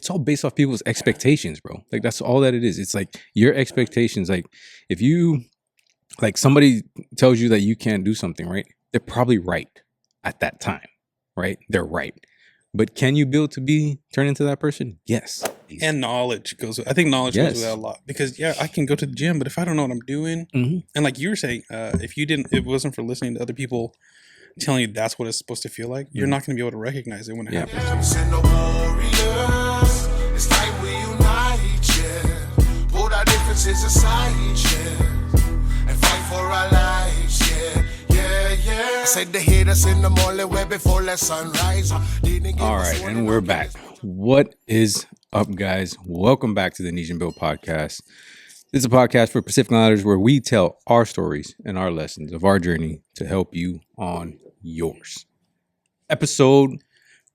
it's all based off people's expectations, bro. Like that's all that it is. It's like your expectations. Like if you like somebody tells you that you can't do something, right? They're probably right at that time, right? They're right. But can you build to turn into that person? Yes. And knowledge goes. I think knowledge goes with that a lot because I can go to the gym, but if I don't know what I'm doing, and like you were saying, if it wasn't for listening to other people telling you that's what it's supposed to feel like, you're not going to be able to recognize it when it happens. It's time we unite, put our differences aside, and fight for our lives, I said the haters in the morning way before the sunrise. All right, and we're back. What is up, guys? Welcome back to the Nesian Build podcast. This is a podcast for Pacific Islanders where we tell our stories and our lessons of our journey to help you on yours. Episode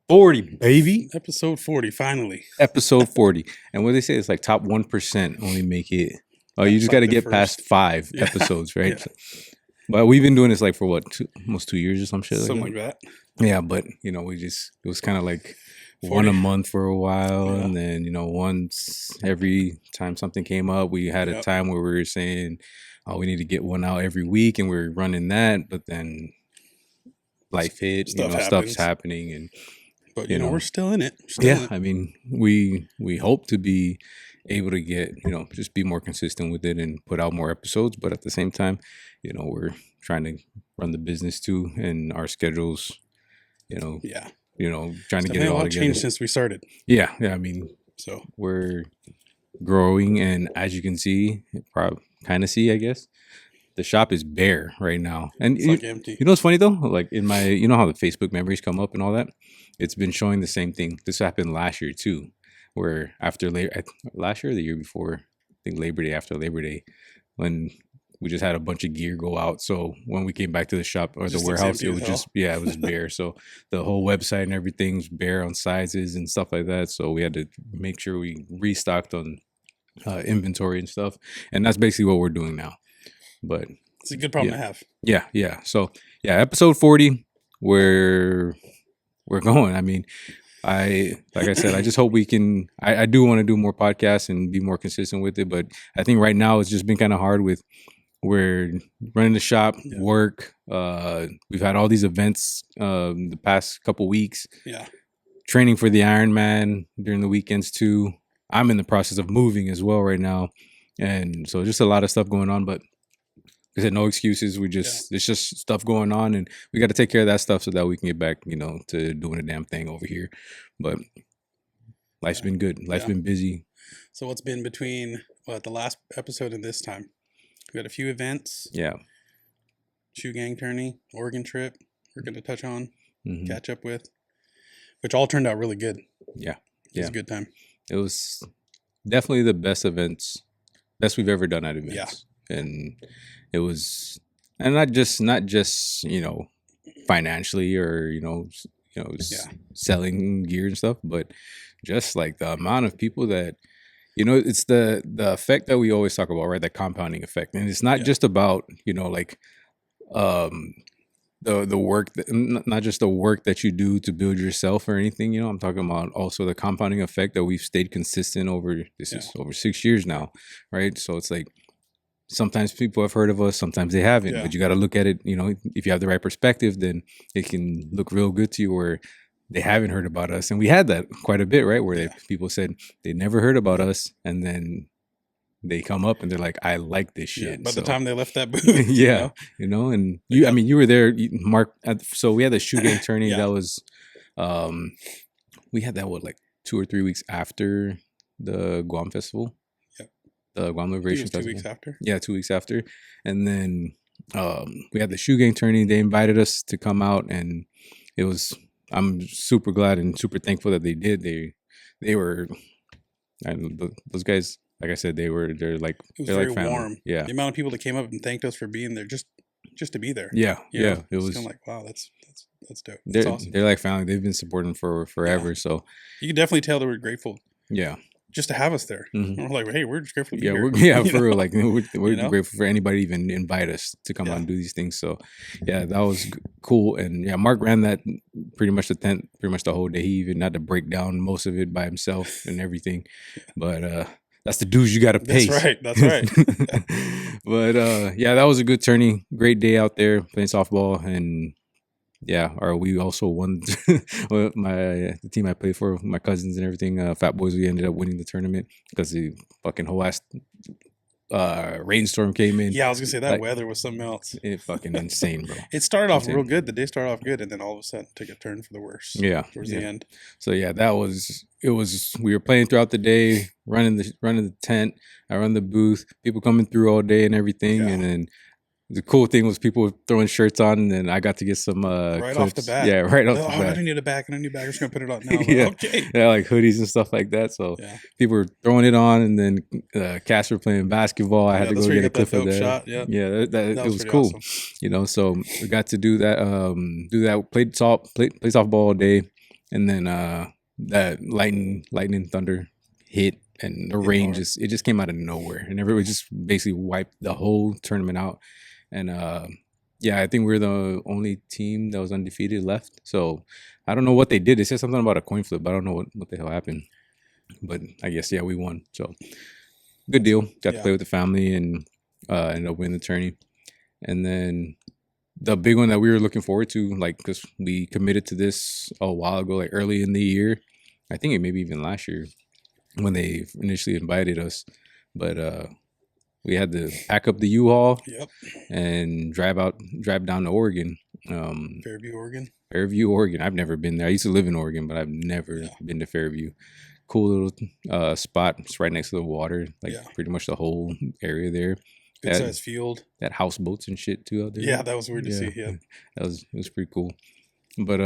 40, baby. Episode 40, finally. Episode 40. And what they say is like top 1% only make it. Oh, you just got to get past 5 episodes, right? So, but we've been doing this like for what, almost 2 years or some shit. Something like that. Yeah, but it was kind of like 40. One a month for a while. Yeah. And then, once every time something came up, we had a time where we were saying, oh, we need to get one out every week. And we were running that. But then life hit, stuff's happening. But, we're still in it. I mean, we hope to be able to get, just be more consistent with it and put out more episodes. But at the same time, we're trying to run the business too, and our schedules, trying to get it all together. Changed since we started. Yeah. I mean, so we're growing, and as you can see, I guess, the shop is bare right now, and it's like empty. What's funny though? Like in my, how the Facebook memories come up and all that. It's been showing the same thing. This happened last year too, where after last year or the year before, I think Labor Day, after Labor Day, when we just had a bunch of gear go out. So when we came back to the shop or the warehouse, it was it was bare. So the whole website and everything's bare on sizes and stuff like that. So we had to make sure we restocked on inventory and stuff. And that's basically what we're doing now. But it's a good problem to have. Yeah. So episode 40, we're going. I mean, like I said, I just hope we can. I do want to do more podcasts and be more consistent with it. But I think right now it's just been kind of hard with. We're running the shop, work. We've had all these events the past couple weeks. Yeah. Training for the Ironman during the weekends too. I'm in the process of moving as well right now. And so just a lot of stuff going on. But like I said, no excuses. It's just stuff going on, and we got to take care of that stuff so that we can get back, to doing a damn thing over here. But life's been good. Life's been busy. So what's been between the last episode and this time? We got a few events. Yeah. ShooGang tourney, Oregon trip. We're going to touch on, catch up with, which all turned out really good. Yeah. It was a good time. It was definitely the best we've ever done at events. Yeah. And it was, and not just financially or selling gear and stuff, but just like the amount of people that. It's the effect that we always talk about, right? The compounding effect. And it's not just about, the work, not just the work that you do to build yourself or anything, I'm talking about also the compounding effect that we've stayed consistent over, is over 6 years now, right? So it's like, sometimes people have heard of us, sometimes they haven't, but you got to look at it, if you have the right perspective, then it can look real good to you, or they haven't heard about us. And we had that quite a bit, right? Where people said they never heard about us, and then they come up and they're like, I like this shit. By the time they left that booth. And you were there, Mark. So we had the ShooGang tourney. That was, we had that, 2 or 3 weeks after the Guam Festival? Yep. The Guam Liberation Festival. 2 weeks after? Yeah, 2 weeks after. And then we had the ShooGang tourney. They invited us to come out, and it was... I'm super glad and super thankful that they did. They were, those guys, like I said, they're like very warm. Yeah. The amount of people that came up and thanked us for being there just to be there. Yeah. It was kind of like, wow, that's dope. That's awesome. They're like family. They've been supporting for forever. Yeah. So you can definitely tell they were grateful. Yeah. just to have us there. Mhm. And we're like, hey, we're just grateful to be Yeah, here. for real. Like we're You know? grateful for anybody even invite us to come out Yeah. and do these things. So yeah, that was cool. And yeah, Mark ran that pretty much the tent, pretty much the whole day. He even had to break down most of it by himself and everything. But that's the dues you got to pay. That's right. That's right. But yeah, that was a good tourney. Great day out there playing softball, and yeah, or we also won. The team I played for, my cousins and everything, Fat Boys. We ended up winning the tournament because the fucking whole ass rainstorm came in. Yeah, I was gonna say that Like, weather was something else. It fucking insane, bro. It started off Insane. real good. The day started off good, and then all of a sudden took a turn for the worse. Yeah, Towards yeah. the end. So yeah, it was we were playing throughout the day, running the tent. I run the booth, people coming through all day and everything, Yeah. and then the cool thing was people throwing shirts on, and then I got to get some Right off the clips. bat. Yeah, right off Oh, the I bat. don't need a bag. I don't need a bag. I'm just gonna put it on now. Yeah. Okay. Yeah, like hoodies and stuff like that. So Yeah. people were throwing it on, and then Cass were playing basketball. I had to that's go where you get a got that clip of dope that. shot, yeah. Yeah, That it was pretty cool. awesome. You know, so we got to do that. Played softball all day, and then that lightning thunder hit, and the rain hard. just came out of nowhere, and everybody just basically wiped the whole tournament out. And yeah, I think we're the only team that was undefeated left. So I don't know what they did. They said something about a coin flip, but I don't know what the hell happened. But I guess yeah, we won. So good deal. Got to Yeah. play with the family and ended up winning the tourney. And then the big one that we were looking forward to, like, because we committed to this a while ago, like early in the year. I think it maybe even last year when they initially invited us. But we had to pack up the U-Haul Yep. and drive down to Oregon. Fairview, Oregon. Fairview, Oregon. I've never been there. I used to live in Oregon, but I've never been to Fairview. Cool little spot. It's right next to the water. Like pretty much the whole area there. Good sized field. That houseboats and shit too out there. Yeah, that was weird to see. Yeah. It was pretty cool. But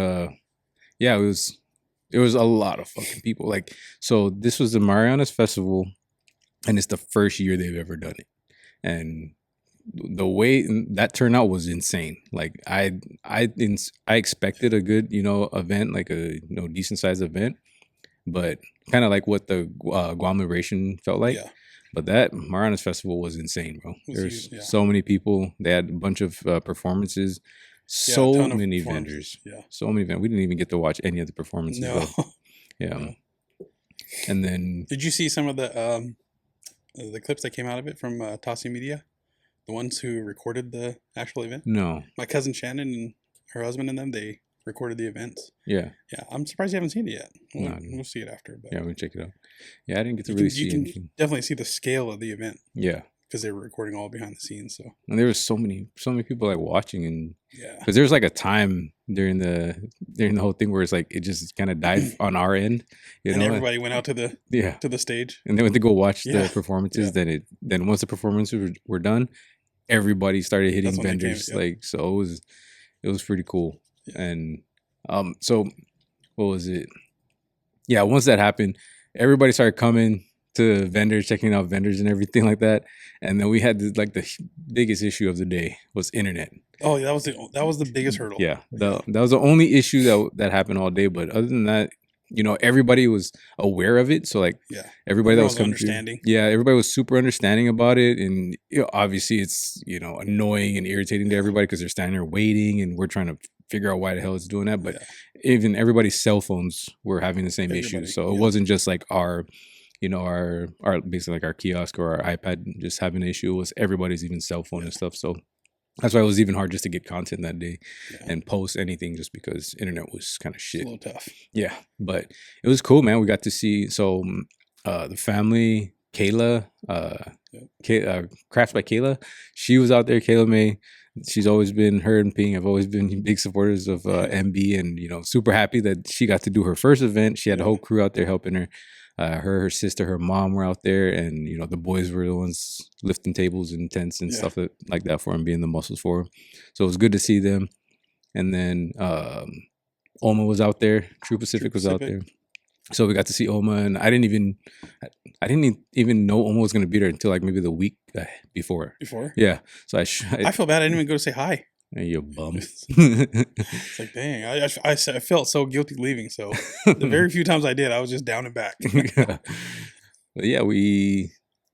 yeah, it was a lot of fucking people. Like, so this was the Marianas Festival, and it's the first year they've ever done it. And the way that turnout was insane. Like I expected a good, event, like a decent sized event, but kind of like what the Guam Liberation felt like. Yeah. But that Marianas Festival was insane, bro. There's huge, yeah. so many people. They had a bunch of performances. Yeah, a So ton of many performances. vendors. Yeah. So many vendors. We didn't even get to watch any of the performances. No. Though. Yeah. And then Did you see some of the clips that came out of it from Tossie Media? The ones who recorded the actual event? no. My cousin Shannon and her husband and them, they recorded the events. Yeah. Yeah, I'm surprised you haven't seen it yet. We'll, No, I didn't. we'll see it after. But Yeah, we'll check it out. Yeah, I didn't get to you really can, see you can anything. definitely see the scale of the event Yeah. because they were recording all behind the scenes. So And there was so many people like watching, and yeah, because there was like a time during the whole thing where it's like it just kind of died on our end, and everybody went out to the stage. and they went to go watch Yeah. the performances. Yeah. Then once the performances were done, everybody started hitting That's when they came, vendors. yeah. Like, so it was pretty cool. Yeah. And so what was it? Yeah, once that happened, everybody started coming to vendors, checking out vendors and everything like that. And then we had the biggest issue of the day was internet. Oh, yeah, that was the biggest hurdle. Yeah, that was the only issue that happened all day. But other than that, everybody was aware of it. So like, Yeah. everybody that was Everyone coming was understanding. through, yeah, everybody was super understanding about it. And obviously, it's annoying and irritating to everybody because they're standing there waiting, and we're trying to figure out why the hell it's doing that. But even everybody's cell phones were having the same issue. So it wasn't just like our basically like our kiosk or our iPad just having an issue. It was everybody's even cell phone and stuff. So that's why it was even hard just to get content that day and post anything, just because internet was kind of It's shit. a little tough. Yeah, but it was cool, man. We got to see the family, Kayla, Crafts by Kayla. She was out there. Kayla May. She's always been, her and Ping have always been big supporters of MB, and super happy that she got to do her first event. She had a whole crew out there helping her. Her sister, her mom were out there, and the boys were the ones lifting tables and tents and stuff like that for him, being the muscles for him. So it was good to see them. And then Oma was out there. True Pacific was out there. So we got to see Oma, and I didn't even know Oma was going to be there until like maybe the week before. Yeah. So I feel bad. I didn't even go to say hi. Hey, you bum. It's like, dang, I felt so guilty leaving. So the very few times I did, I was just down and back. But yeah,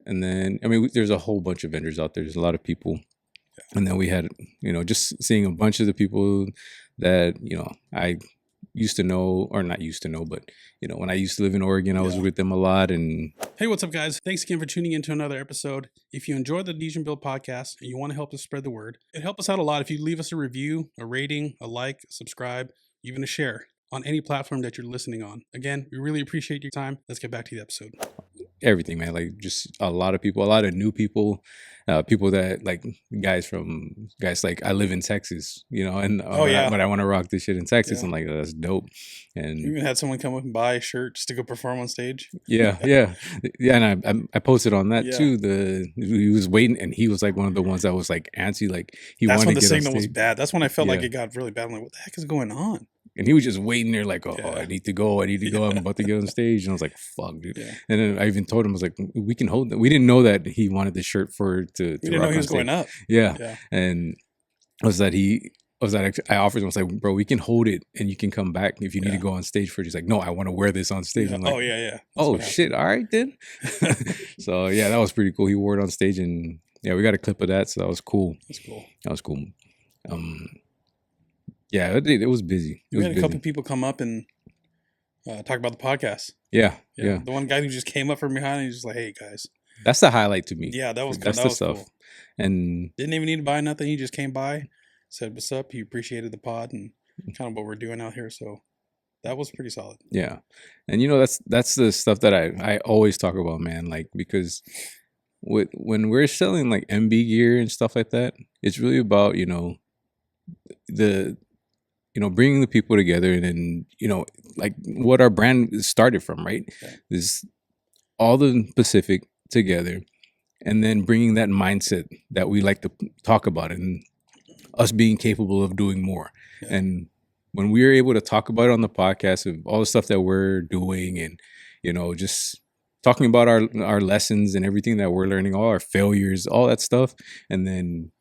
and then, I mean, there's a whole bunch of vendors out there. There's a lot of people. And then we had, just seeing a bunch of the people that, I used to know, or not used to know, but, when I used to live in Oregon, I was with them a lot. And hey, what's up, guys? Thanks again for tuning in to another episode. If you enjoyed the Nesian Build podcast and you want to help us spread the word, it'd help us out a lot if you leave us a review, a rating, a like, a subscribe, even a share on any platform that you're listening on. Again, we really appreciate your time. Let's get back to the episode. Everything, man. Like, just a lot of people, a lot of new people, people that, like, guys like, I live in Texas, and but I want to rock this shit in Texas. I'm like, that's dope. And you even had someone come up and buy a shirt just to go perform on stage. Yeah. And I posted on that too. He was waiting, and he was like one of the ones that was like antsy, like he That's wanted when to the get on signal was stage. bad. That's when I felt like it got really bad. I'm like, what the heck is going on? And he was just waiting there like, I need to go. I'm about to get on stage. And I was like, fuck, dude. Yeah. And then I even told him, I was like, we can hold that. We didn't know that he wanted the shirt to we didn't know he was going up. Yeah. And I offered him, I was like, bro, we can hold it and you can come back if you need to go on stage for it. He's like, no, I want to wear this on stage. I'm like, oh shit. All right then. So yeah, that was pretty cool. He wore it on stage, and yeah, we got a clip of that. So that was cool. That was cool. Yeah, it was busy. We had a couple people come up and talk about the podcast. Yeah. The one guy who just came up from behind and he's just like, hey, guys. That's the highlight to me. Yeah, that's the stuff. Cool. And didn't even need to buy nothing. He just came by, said what's up. He appreciated the pod and kind of what we're doing out here. So that was pretty solid. Yeah. And, that's the stuff that I always talk about, man. Like, because when we're selling like MB gear and stuff like that, it's really about, bringing the people together, and then, like what our brand started from, right? Is all the Pacific together, and then bringing that mindset that we like to talk about, and us being capable of doing more. Yeah. And when we are able to talk about it on the podcast of all the stuff that we're doing, and, just talking about our lessons and everything that we're learning, all our failures, all that stuff, and then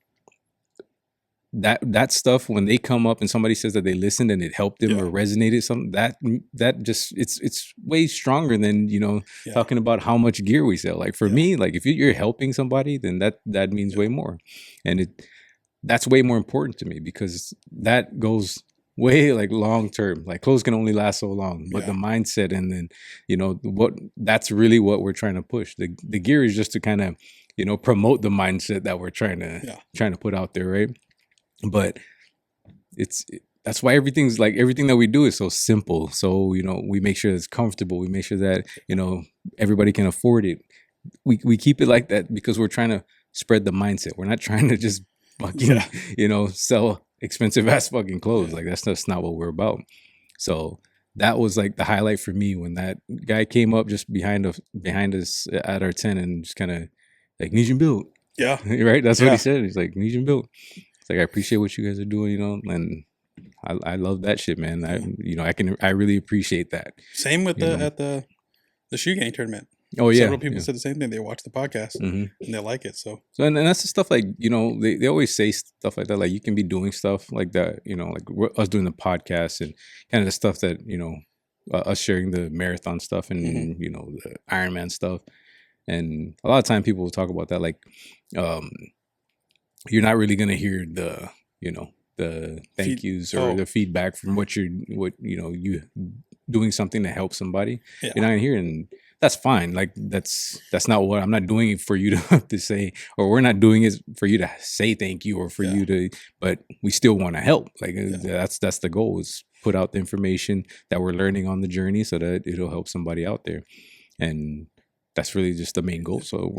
that stuff, when they come up and somebody says that they listened and it helped them or resonated, something that just it's way stronger than talking about how much gear we sell. Like, for me, like, if you're helping somebody, then that means way more, and that's way more important to me, because that goes way, like, long term. Like, clothes can only last so long, but the mindset, and then that's really what we're trying to push. The gear is just to kind of promote the mindset that we're trying to put out there, right? But that's why everything that we do is so simple. So, we make sure it's comfortable. We make sure that, everybody can afford it. We keep it like that because we're trying to spread the mindset. We're not trying to just fucking, sell expensive ass fucking clothes. Like, that's just not what we're about. So that was like the highlight for me, when that guy came up just behind us at our tent and just kind of like, Nesian Build. Yeah. Right. That's what he said. He's like, Nesian Build. It's like, I appreciate what you guys are doing, and I love that shit, man. I really appreciate that. Same with at the ShooGang tournament. Oh yeah, several people said the same thing. They watch the podcast and they like it. So and that's the stuff, like, they always say stuff like that. Like, you can be doing stuff like that, like us doing the podcast and kind of the stuff that us sharing the marathon stuff and the Ironman stuff. And a lot of time people will talk about that, like, you're not really gonna hear the thank yous or the feedback from you doing something to help somebody. You're not gonna hear it, and that's fine. Like, that's not what I'm not doing it for you to say, or we're not doing it for you to say thank you or for you to, but we still want to help. Like, that's the goal, is put out the information that we're learning on the journey so that it'll help somebody out there. And that's really just the main goal. So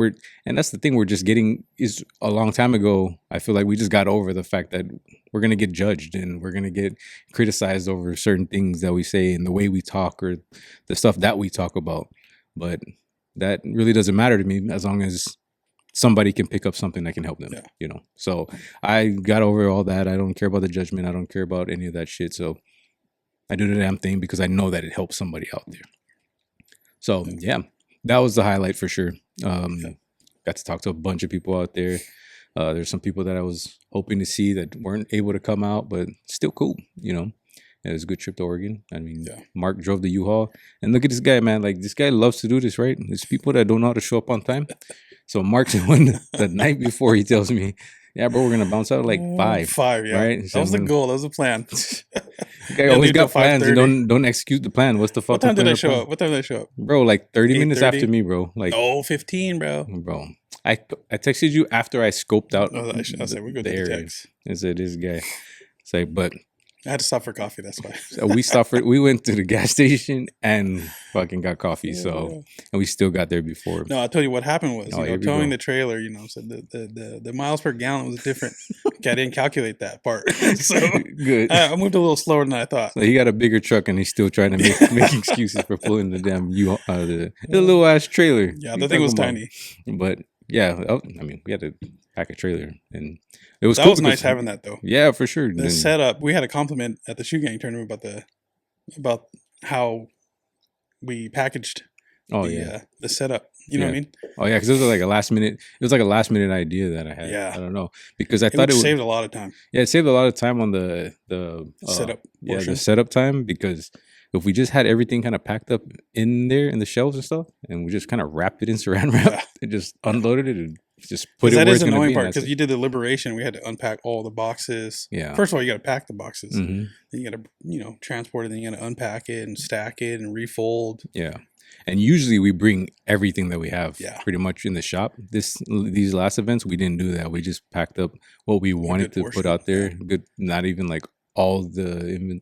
and that's the thing we're just getting, is a long time ago, I feel like we just got over the fact that we're going to get judged and we're going to get criticized over certain things that we say and the way we talk or the stuff that we talk about. But that really doesn't matter to me, as long as somebody can pick up something that can help them, So I got over all that. I don't care about the judgment. I don't care about any of that shit. So I do the damn thing because I know that it helps somebody out there. So yeah. That was the highlight for sure. Got to talk to a bunch of people out there. There's some people that I was hoping to see that weren't able to come out, but still cool, It was a good trip to Oregon. I mean, Yeah. Mark drove the U-Haul. And look at this guy, man. Like, this guy loves to do this, right? There's people that don't know how to show up on time. So Mark's when the night before he tells me, yeah, bro, we're going to bounce out at like 5. 5, yeah. Right? That was the goal. That was the plan. Okay, always got plans and don't execute the plan. What's the fuck? What time did I show up? What time did I show up? Bro, like 30 minutes 8:30? after me, bro. Like, No, 15, bro. bro. I texted you after I scoped out I said, we're good the to the area. text. I said, this guy. It's like, but I had to stop for coffee. That's why. so we stopped for, we went to the gas station and fucking got coffee. Yeah. So, and we still got there before. No, I'll tell you what happened was, Oh, here we towing go. the trailer, said the miles per gallon was different. Okay, I didn't calculate that part. So Good. I moved a little slower than I thought. So he got a bigger truck and he's still trying to make excuses for pulling the damn the little ass trailer. Yeah, You the thing was talking tiny. about? But yeah, I mean, we had to pack a trailer and it was That cool was nice because- having that though. Yeah, for sure. The Then- setup, we had a compliment at the ShooGang tournament about how we packaged oh yeah. the setup. You know what I mean? Oh yeah, because it was like a last minute. It was like a last minute idea that I had. Yeah. I don't know because I thought it would saved a lot of time. Yeah, it saved a lot of time on the Setup Yeah, portion. the setup time because if we just had everything kind of packed up in there in the shelves and stuff, and we just kind of wrapped it in saran wrap Yeah. and just unloaded it and just put it That where is it's the going to annoying be. part and that's because it. you did the liberation. We had to unpack all the boxes. Yeah. First of all, you got to pack the boxes. Mhm. Then you got to, transport it. Then you got to unpack it and stack it and refold. Yeah. And usually we bring everything that we have Yeah. pretty much in the shop. These last events we didn't do that. We just packed up what we wanted to portion, put out there. yeah. Good, not even like all the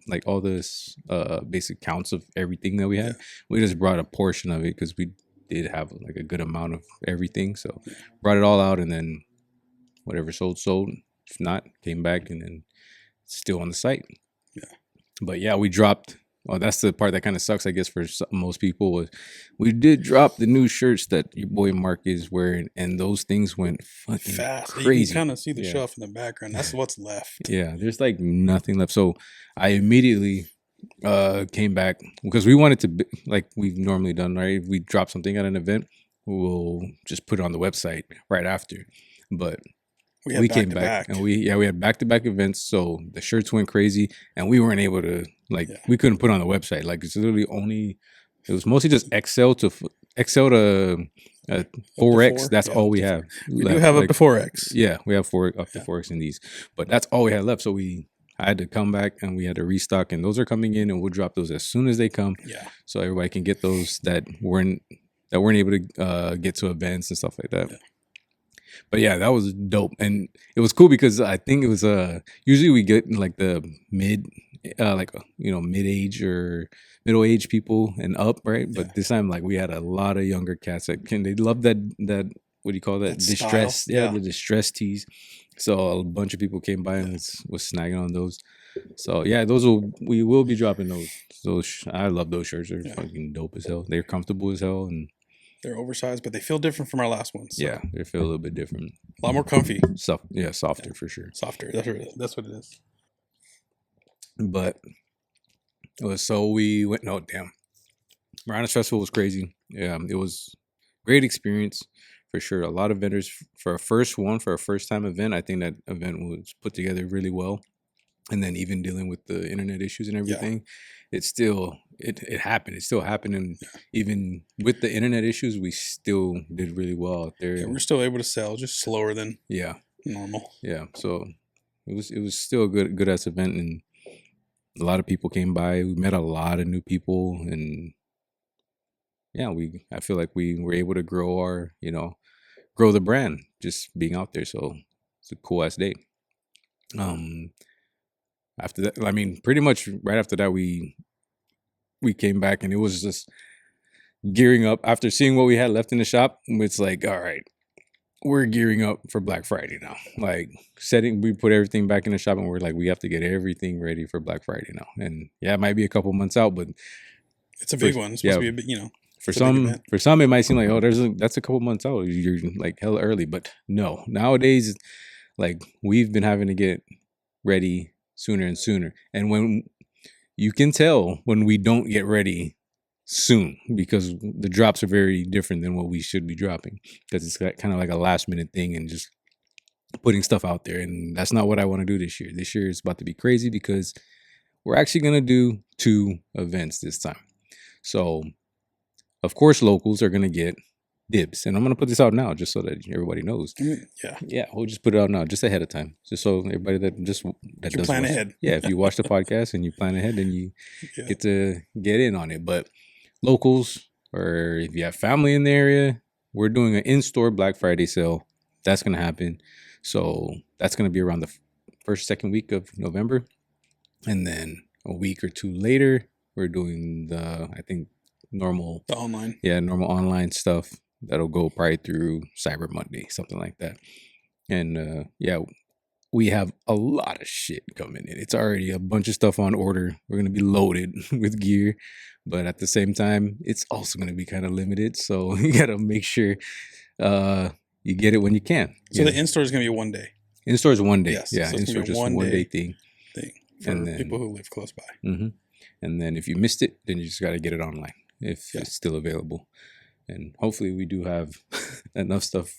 basic counts of everything that we had. We just brought a portion of it because we did have like a good amount of everything. So brought it all out and then whatever sold. If not, came back and then still on the site. Yeah. But yeah, we dropped. Well, that's the part that kind of sucks, I guess, for most people. Was we did drop the new shirts that your boy Mark is wearing, and those things went fucking Fast. You crazy. can kind of see the Yeah. shelf in the background. That's what's left. Yeah, there's like nothing left. So I immediately came back because we wanted to, like we've normally done, right? If we drop something at an event, we'll just put it on the website right after. But we came back and we had back-to-back events, so the shirts went crazy and we weren't able to we couldn't put it on the website. Like it's literally it was mostly just XL to 4X. That's all we have. We do have up to 4X. Yeah, we have up to 4X in these, but that's all we had left. So I had to come back and we had to restock, and those are coming in, and we'll drop those as soon as they come. Yeah. So everybody can get those that weren't able to get to events and stuff like that. Yeah. But yeah, that was dope, and it was cool because I think it was usually we get like the mid-age or middle-aged people and up, right? But Yeah. this time, like we had a lot of younger cats that they love that what do you call that, That distress? style. Yeah, Yeah. the distress tees. So a bunch of people came by and was snagging on those. So yeah, we will be dropping those. I love those shirts. They're fucking dope as hell. They're comfortable as hell, and They're oversized, but they feel different from our last ones. So yeah, they feel a little bit different. A lot more comfy. Softer for sure. Softer. That's what it is. But so we went. No, damn. Marianas Festival was crazy. Yeah, it was great experience for sure. A lot of vendors for a first time event. I think that event was put together really well. And then even dealing with the internet issues and everything, it happened. It still happened, and even with the internet issues, we still did really well out there. Yeah, we're still able to sell, just slower than normal. Yeah. So it was still a good ass event, and a lot of people came by. We met a lot of new people, and yeah, I feel like we were able to grow the brand just being out there. So it's a cool ass day. After that, I mean, pretty much right after that, we came back, and it was just gearing up after seeing what we had left in the shop. It's like, all right, we're gearing up for Black Friday now. Like we put everything back in the shop, and we're like, we have to get everything ready for Black Friday now. And yeah, it might be a couple months out, but it's a big one. It's supposed to be a big, For some, it might seem like, that's a couple months out. You're like hella early, but no. Nowadays, like we've been having to get ready sooner and sooner, and when you can tell when we don't get ready soon because the drops are very different than what we should be dropping because it's kind of like a last minute thing and just putting stuff out there, and that's not what I want to do this year. This year is about to be crazy because we're actually going to do 2 events this time. So, of course, locals are going to get dibs. And I'm going to put this out now just so that everybody knows. Yeah. Yeah, we'll just put it out now, just ahead of time. Just so everybody that does plan watch, ahead. Yeah, if you watch the podcast and you plan ahead, then you Yeah. get to get in on it. But locals, or if you have family in the area, we're doing an in-store Black Friday sale. That's going to happen. So that's going to be around the first, second week of November. And then a week or 2 later, we're doing normal online stuff that'll go probably through Cyber Monday, something like that. And we have a lot of shit coming in. It's already a bunch of stuff on order. We're going to be loaded with gear, but at the same time, it's also going to be kind of limited. So you got to make sure you get it when you can. So the in-store is going to be one day. In-store is one day. Yes. Yeah, So it's in-store gonna be just one one day day thing. For And then- people who live close by. Mm-hmm. And then if you missed it, then you just got to get it online if Yeah. it's still available. And hopefully we do have enough stuff.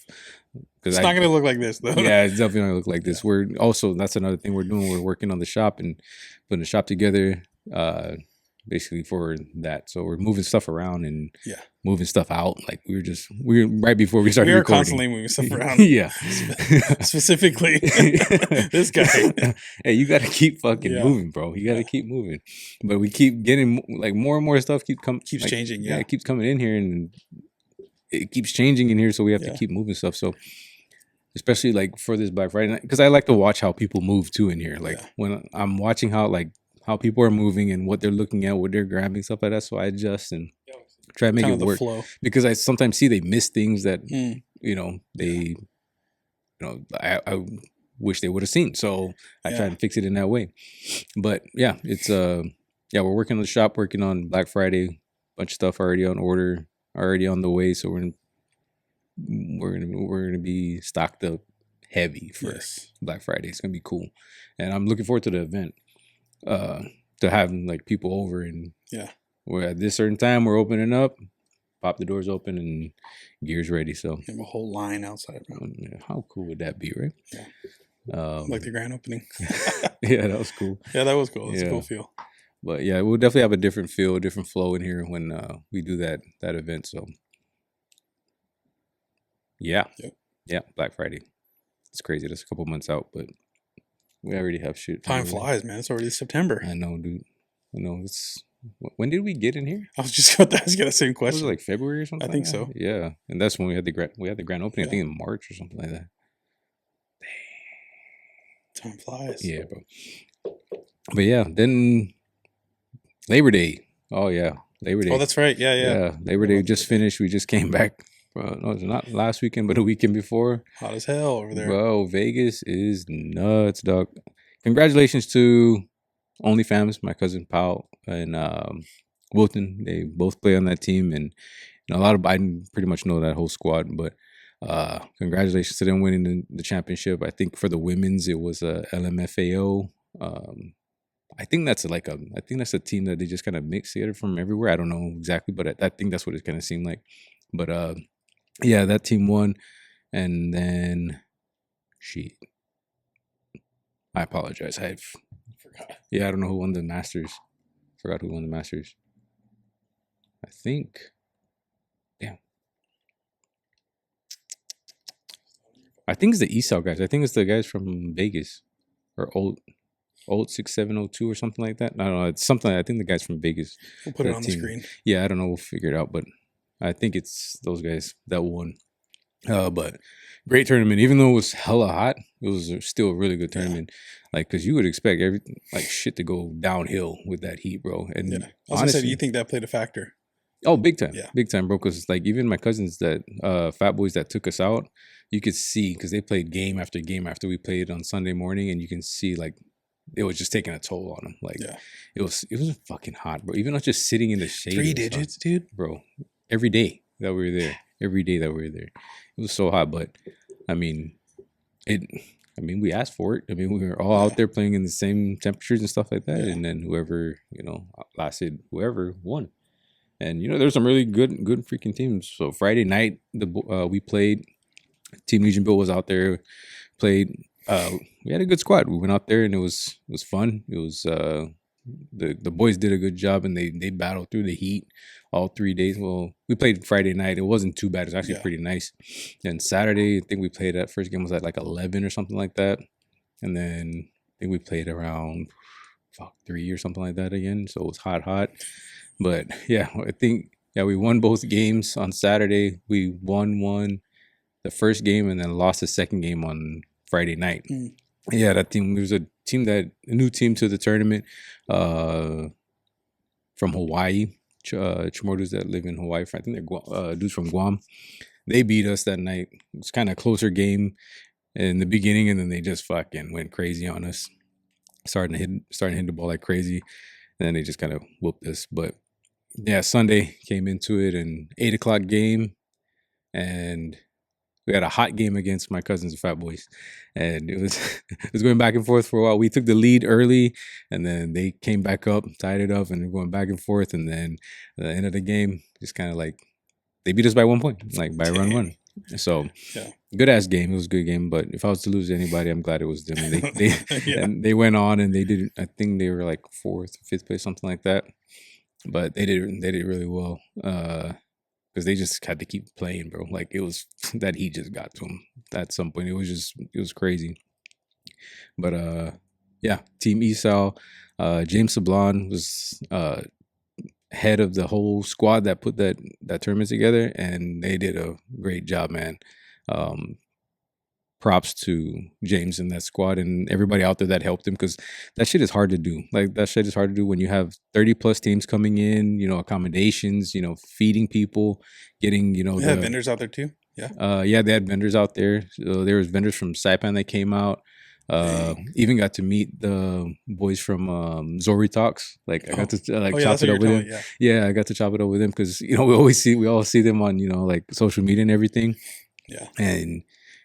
It's not going to look like this, though. Yeah, it's definitely gonna look like this. We're also, that's another thing we're doing. We're working on the shop and putting the shop together, basically for that. So we're moving stuff around and Yeah. moving stuff out. Like we're right before we started We are recording. constantly moving stuff around. Yeah. Specifically, this guy. Hey, you got to keep fucking Yeah. moving, bro. You got to keep moving. But we keep getting like more and more stuff Keeps changing, yeah. it keeps coming in here and it keeps changing in here. So we have Yeah. to keep moving stuff. So especially like for this Black Friday, because I like to watch how people move too in here. Like Yeah. when I'm watching how people are moving and what they're looking at, what they're grabbing, stuff like that. So I adjust and try to make Kind it of the work. flow. Because I sometimes see they miss things that Mm. I wish they would have seen. So I try Yeah. to fix it in that way. But yeah, it's we're working on the shop, working on Black Friday, bunch of stuff already on order, already on the way. So we're gonna be stocked up heavy for Yes. Black Friday. It's gonna be cool, and I'm looking forward to the event. To have like people over and Yeah. we're at this certain time we're opening up, pop the doors open and gear's ready. So You have a whole line outside, bro. how cool would that be, right? Yeah. Like the grand opening. Yeah, that was cool. Yeah, that was cool. It's a Yeah. cool feel. But yeah, we'll definitely have a different feel, a different flow in here when we do that event. So yeah. Yep. Yeah, Black Friday. It's crazy. That's a couple months out, but we already have shit. Time flies, man. It's already September. I know, dude. I know. When did we get in here? I was just going to ask you that same Was it question. like February or something? I think like so. that? Yeah, and that's when we had the grand opening. I Yeah. think in March or something like that. Time flies. Yeah, bro. But yeah, then Labor Day. Oh yeah, Labor Day. Oh, that's right. Yeah, yeah. Labor Day just finished. We just came back. No, it's not last weekend, but the weekend before. Hot as hell over there. Bro, Vegas is nuts, dog. Congratulations to OnlyFams, my cousin Powell and Wilton. They both play on that team, and a lot of I pretty much know that whole squad. But congratulations to them winning the championship. I think for the women's, it was a LMFAO. I think that's a team that they just kind of mix together from everywhere. I don't know exactly, but I think that's what it kind of seemed like. But yeah, that team won, and then I apologize. I don't know who won the Masters. Forgot who won the Masters. I think. Damn. I think it's the ESAL guys. I think it's the guys from Vegas or old 6702 or something like that. I don't know. It's something. I think the guys from Vegas. We'll put it that on team. the screen. Yeah, I don't know. We'll figure it out, but I think it's those guys that won. But great tournament. Even though it was hella hot, it was still a really good tournament. Like, because you would expect shit to go downhill with that heat, bro. And Yeah. I was going to say, do you think that played a factor? Oh, big time. Yeah. Big time, bro. Because like even my cousins that fat boys that took us out, you could see because they played game after game after we played on Sunday morning, and you can see like it was just taking a toll on them. Like it was fucking hot, bro. Even us just sitting in the shade. 3 digits, dude. Bro. Every day that we were there. It was so hot, but I mean, we asked for it. I mean, we were all out there playing in the same temperatures and stuff like that, and then whoever won. And there's some really good freaking teams. So Friday night, we played. Team Legion Bill was out there, played. We had a good squad. We went out there and it was fun. It was the boys did a good job, and they battled through the heat all 3 days. Well, we played Friday night. It wasn't too bad. It was actually pretty nice. And Saturday, I think we played, that first game was at like 11 or something like that. And then I think we played around 3 or something like that again. So it was hot. But yeah, I think, we won both games on Saturday. We won the first game and then lost the second game on Friday night. Yeah, that team, there was a new team to the tournament from Hawaii. Chamorros that live in Hawaii. I think they're dudes from Guam. They beat us that night. It was kind of a closer game in the beginning, and then they just fucking went crazy on us. Starting to hit the ball like crazy, and then they just kind of whooped us. But yeah, Sunday came into it, an 8:00 game, and we had a hot game against my cousins, the Fat Boys, and it was going back and forth for a while. We took the lead early, and then they came back up, tied it up, and they're going back and forth. And then at the end of the game, just kind of like they beat us by 1 point, like by run one. So good ass game. It was a good game. But if I was to lose anybody, I'm glad it was them. And and they went on and they did. I think they were like 4th, 5th place, something like that. But they did really well. Because they just had to keep playing, bro. Like, it was that heat just got to them at some point. It was crazy. But yeah, Team Esau, James Sablon was head of the whole squad that put that tournament together, and they did a great job, man. Props to James and that squad and everybody out there that helped him, because that shit is hard to do. Like, that shit is hard to do when you have 30 plus teams coming in, accommodations, feeding people, getting, They had vendors out there too. Yeah, they had vendors out there. So there was vendors from Saipan that came out. Even got to meet the boys from Zori Talks. Like, I got to chop it up with them. Yeah, I got to chop it up with them because we all see them on like social media and everything. Yeah, and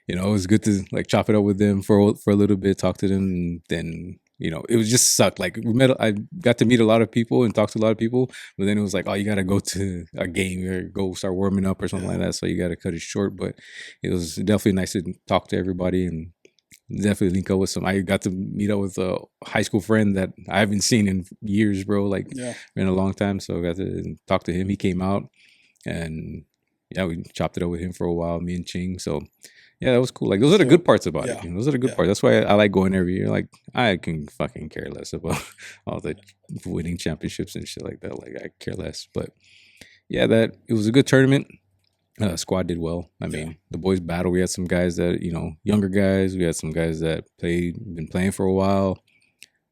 it was good to like chop it up with them for a little bit, talk to them, and then it was just sucked. Like, I got to meet a lot of people and talk to a lot of people, but then it was like, oh, you got to go to a game or go start warming up or something like that. So you got to cut it short. But it was definitely nice to talk to everybody and definitely link up with some. I got to meet up with a high school friend that I haven't seen in years, bro. Like, in a long time. So I got to talk to him. He came out, and we chopped it up with him for a while, me and Ching. So yeah, that was cool. Like, those are the good parts about it. Those are the good parts. That's why I like going every year. Like, I can fucking care less about all the winning championships and shit like that. Like, I care less. But yeah, it was a good tournament. Squad did well. I mean, the boys battled. We had some guys that, younger guys. We had some guys that been playing for a while.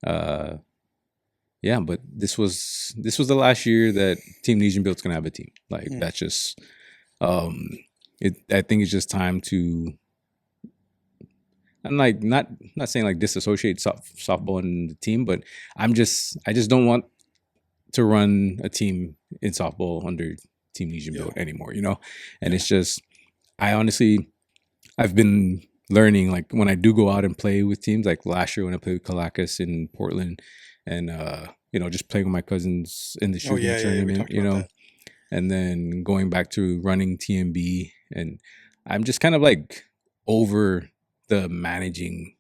Yeah, but this was the last year that Team Nesian Built's gonna have a team. Like, that's just I think it's just time to, I'm like not saying like disassociate softball and the team, but I just don't want to run a team in softball under Team Nesian Built anymore, and it's just, I've been learning, like, when I do go out and play with teams, like last year when I played with Calacas in Portland, and just playing with my cousins in the ShooGang tournament, and then going back to running TMB, and I'm just kind of like over the managing,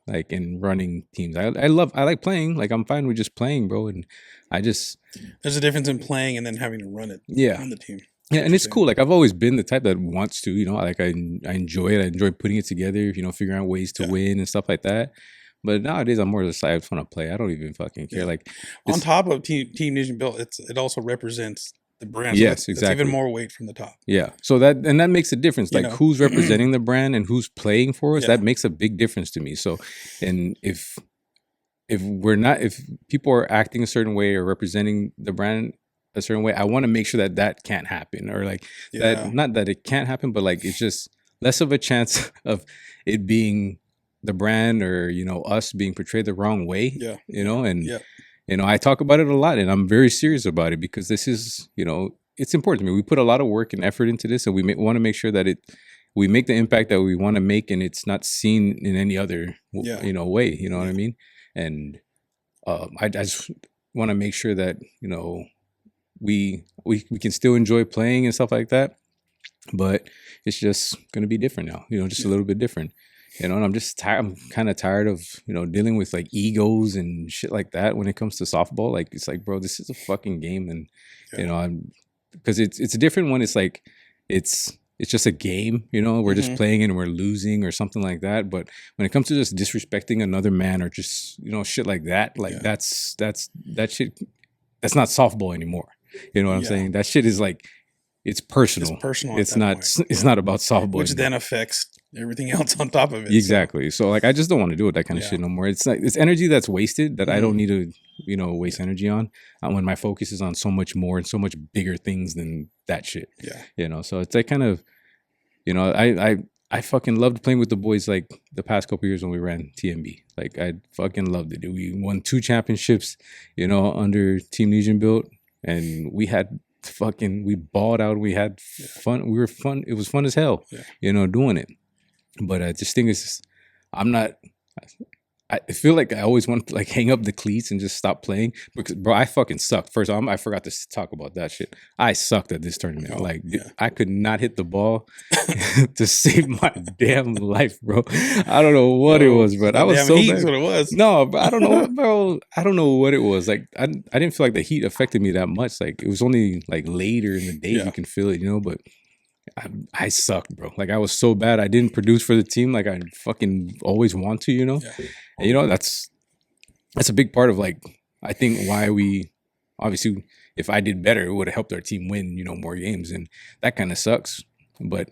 like, and running teams. I like playing. Like, I'm fine with just playing, bro. And there's a difference in playing and then having to run it. Run the team. Yeah, and it's cool. Like, I've always been the type that wants to, like, I enjoy it. I enjoy putting it together, figuring out ways to win and stuff like that. But nowadays, I'm more just like, I just want to play. I don't even fucking care. Like, on top of Team Nesian Built, it also represents the brand. Yes, so exactly. It's even more weight from the top. Yeah. So that makes a difference. Like, who's representing the brand and who's playing for us, that makes a big difference to me. So, and if people are acting a certain way or representing the brand a certain way, I want to make sure that can't happen, or like that, not that it can't happen, but like, it's just less of a chance of it being the brand or, us being portrayed the wrong way, I talk about it a lot, and I'm very serious about it, because this is, it's important to me. We put a lot of work and effort into this, and we want to make sure that we make the impact that we want to make, and it's not seen in any other, way. You know what I mean? And I just want to make sure that, we can still enjoy playing and stuff like that, but it's just going to be different now, just a little bit different. You know, and I'm just tired. I'm kind of tired of, dealing with like egos and shit like that when it comes to softball. Like, it's like, bro, this is a fucking game. And, because it's different when it's like, it's just a game, we're just playing and we're losing or something like that. But when it comes to just disrespecting another man or just, shit like that, like that shit, that's not softball anymore. You know what I'm saying? That shit is like, it's personal. It's personal. It's not. Point. It's not about softball, which then affects everything else on top of it. Exactly. So like, I just don't want to do that kind of shit no more. It's like, it's energy that's wasted that I don't need to, waste energy on when my focus is on so much more and so much bigger things than that shit. Yeah. So it's like kind of, I fucking loved playing with the boys like the past couple years when we ran TMB. Like, I fucking loved it. We won 2 championships, under Team Nesian built, and we balled out. We had fun. We were fun. It was fun as hell, doing it. But I just think I feel like I always want to like hang up the cleats and just stop playing because, bro, I fucking sucked. First of all, I forgot to talk about that shit. I sucked at this tournament. I could not hit the ball to save my damn life, bro. I don't know what it was, but I was so bad. What it was. No, but I don't know, bro. I don't know what it was. Like, I didn't feel like the heat affected me that much. Like, it was only like later in the day you can feel it, but I sucked, bro. Like, I was so bad. I didn't produce for the team like I fucking always want to, And, that's a big part of like, I think why we obviously, if I did better, it would have helped our team win, more games, and that kind of sucks. But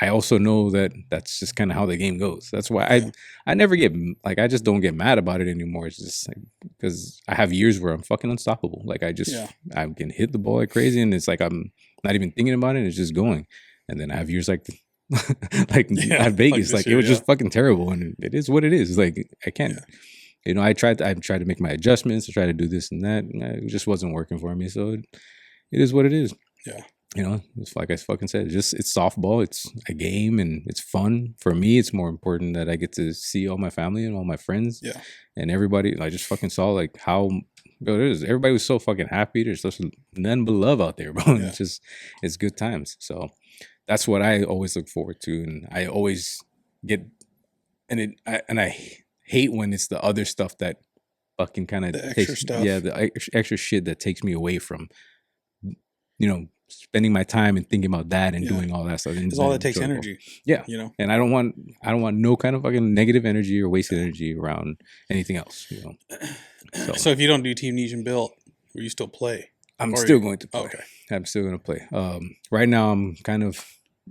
I also know that that's just kind of how the game goes. That's why I never get like, I just don't get mad about it anymore. It's just like, because I have years where I'm fucking unstoppable. Like, I can hit the ball like crazy, and it's like I'm not even thinking about it. It's just going. And then I have years like at Vegas, like it was just fucking terrible, and it is what it is. Like, I can't, I tried to make my adjustments, to try to do this and that, and it just wasn't working for me. So it is what it is. It's like I fucking said, it's softball. It's a game, and it's fun. For me, it's more important that I get to see all my family and all my friends, and everybody. I just fucking saw like how. Bro, everybody was so fucking happy. There's just none but love out there, bro. It's good times. So that's what I always look forward to, and I always get, I hate when it's the other stuff that fucking kind of takes, the extra shit that takes me away from, spending my time and thinking about that and doing all that stuff. Because all that takes energy. And I don't want no kind of fucking negative energy or wasted energy around anything else. So if you don't do Team Nesian built, will you still play? I'm still going to play. Okay. I'm still going to play. Right now, I'm kind of,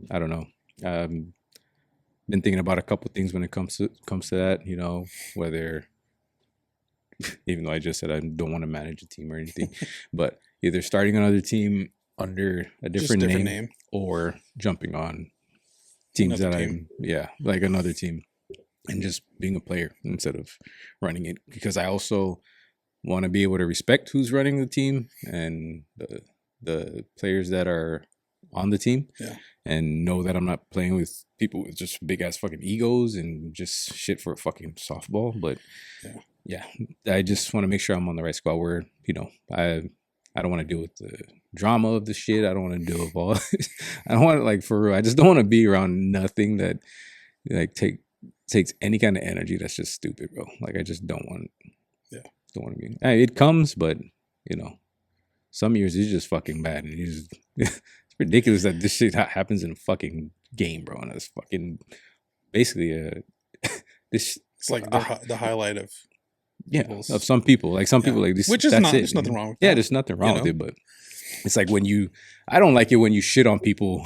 I don't know. Been thinking about a couple things when it comes to that. Whether, even though I just said I don't want to manage a team or anything, but either starting another team under a different name or jumping on teams like another team, and just being a player instead of running it, because I also want to be able to respect who's running the team and the players that are on the team, and know that I'm not playing with people with just big ass fucking egos and just shit for a fucking softball. But I just want to make sure I'm on the right squad where, I don't want to deal with the drama of the shit. I don't want to deal with all I don't want to, like, for real, I just don't want to be around nothing that like takes any kind of energy that's just stupid, bro. Like, I just don't want to be. It comes, but some years it's just fucking bad, and it's ridiculous that this shit happens in a fucking game, bro. And it's fucking basically this. It's like the highlight of of some people. Like, some people like this, which is that's not. it. There's nothing wrong with that. Yeah, there's nothing wrong with it, but it's like I don't like it when you shit on people.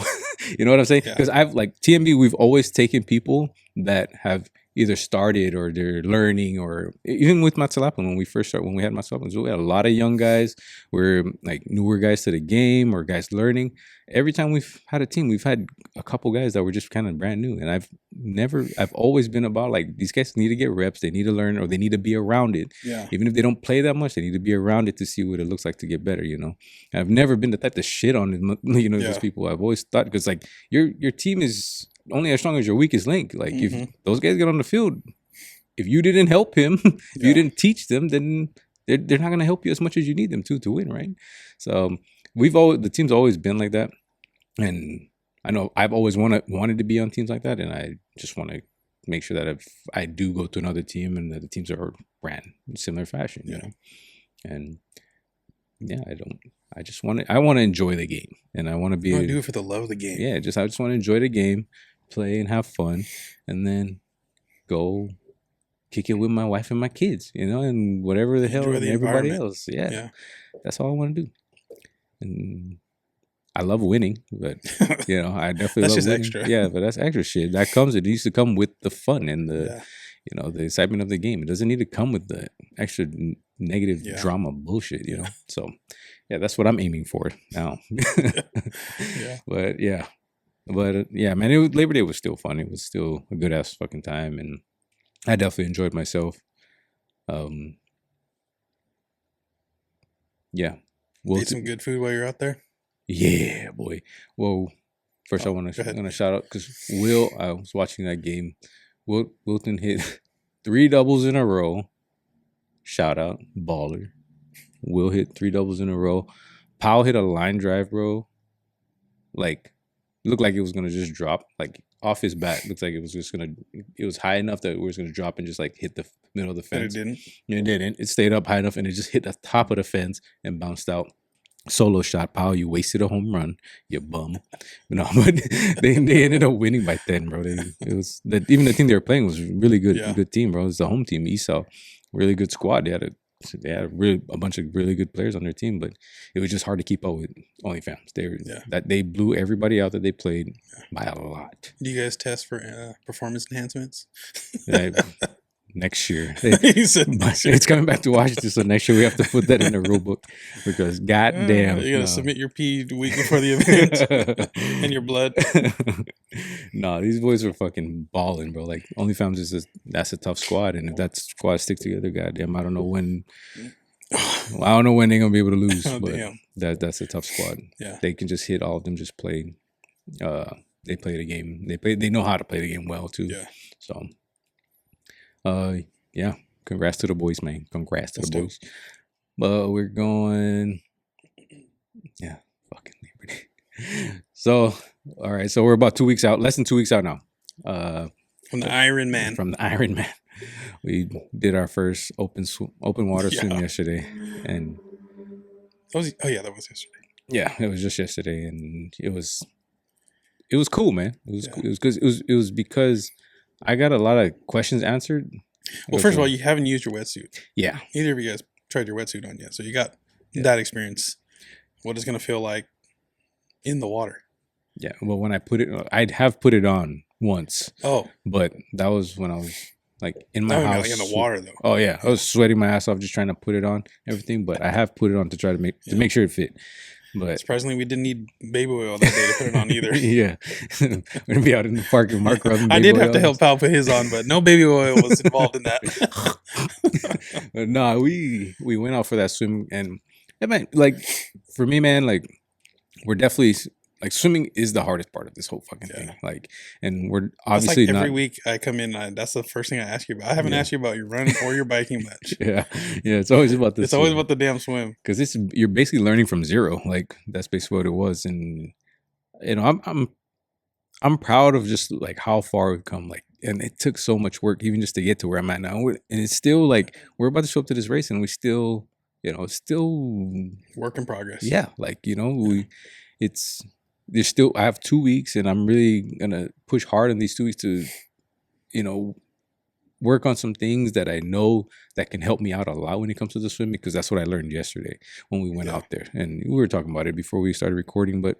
You know what I'm saying? Because I've like TMB, we've always taken people that have either started or they're learning, or even with Matsalapan, when we had Matsalapan, we had a lot of young guys, we're like newer guys to the game or guys learning. Every time we've had a team, we've had a couple guys that were just kind of brand new. And I've always been about like, these guys need to get reps, they need to learn, or they need to be around it. Even if they don't play that much, they need to be around it to see what it looks like to get better, I've never been the type to shit on, those people. I've always thought, because like your team is only as strong as your weakest link. Like, if those guys get on the field, if you didn't help him, if you didn't teach them, then they're not going to help you as much as you need them to win, right? So the team's always been like that, and I know I've always wanted to be on teams like that, and I just want to make sure that if I do go to another team and that the teams are ran in similar fashion, you know, and yeah, I want to enjoy the game, and I want to be. You want to do it for the love of the game. Yeah, I just want to enjoy the game, play and have fun, and then go kick it with my wife and my kids, you know, and whatever the hell Enjoy the everybody environment. else. Yeah, that's all I want to do. And I love winning, but you know, I definitely That's love just winning. extra. Yeah, but that's extra shit. It needs to come with the fun and the Yeah. you know, the excitement of the game. It doesn't need to come with the extra negative drama bullshit, you know. So yeah, that's what I'm aiming for now. Yeah. But yeah, man, Labor Day was still fun. It was still a good ass fucking time, and I definitely enjoyed myself. Yeah. Ate some good food while you're out there. Yeah, boy. Well, first I want to shout out because I was watching that game. Wilton hit 3 doubles in a row. Shout out, baller. Will hit 3 doubles in a row. Powell hit a line drive, bro. Like, looked like it was gonna just drop, like off his bat. Looks like it was high enough that it was gonna drop and just like hit the middle of the fence. But it didn't. It didn't. It stayed up high enough and it just hit the top of the fence and bounced out. Solo shot, Powell. You wasted a home run, you bum. No, but they ended up winning by 10, bro. Even the team they were playing was really good, good team, bro. It was the home team, Esau, really good squad. They had a bunch of really good players on their team, but it was just hard to keep up with OnlyFans. They blew everybody out that they played by a lot. Do you guys test for performance enhancements? Next year. He said it's coming back to Washington, so next year we have to put that in the rule book because goddamn. You gotta submit your pee the week before the event and your blood. No, these boys were fucking balling, bro. Like OnlyFans that's a tough squad, and if that squad sticks together, goddamn, I don't know when they're gonna be able to lose. But that's a tough squad. Yeah. They can just hit all of them, just play. They play the game. They know how to play the game well too. Yeah. So yeah, congrats to the boys, man. Congrats to the boys. But we're going, fucking Liberty. So, all right, so we're about 2 weeks out, less than 2 weeks out now. From the Ironman. From the Ironman. We did our first open water swim yesterday, and that was yesterday. Yeah, it was just yesterday, and it was cool, man. It was because I got a lot of questions answered. Well, first of all, you haven't used your wetsuit. Yeah. Neither of you guys tried your wetsuit on yet. So you got that experience. What it's going to feel like in the water. Yeah. Well, when I'd have put it on once. Oh. But that was when I was like in my house. Like in the water, though. Oh, yeah. I was sweating my ass off just trying to put it on everything. But I have put it on to try to make sure it fit. But surprisingly, we didn't need baby oil that day to put it on either. Yeah. We're going to be out in the park with Mark rubbing I did have to help Pal put his on, but no baby oil was involved in that. No, we went out for that swim. And man, like, for me, man, like, we're definitely, like, swimming is the hardest part of this whole fucking thing. Like, and we're obviously like every week I come in, that's the first thing I ask you about. I haven't asked you about your running or your biking much. Yeah, it's always about this. It's always about the damn swim because you're basically learning from zero. Like that's basically what it was, and you know, I'm proud of just like how far we've come. Like, and it took so much work even just to get to where I'm at now. And it's still like we're about to show up to this race, and we still, you know, it's still work in progress. Yeah, like you know, I have 2 weeks, and I'm really gonna push hard in these 2 weeks to, you know, work on some things that I know that can help me out a lot when it comes to the swimming, because that's what I learned yesterday when we went out there, and we were talking about it before we started recording. But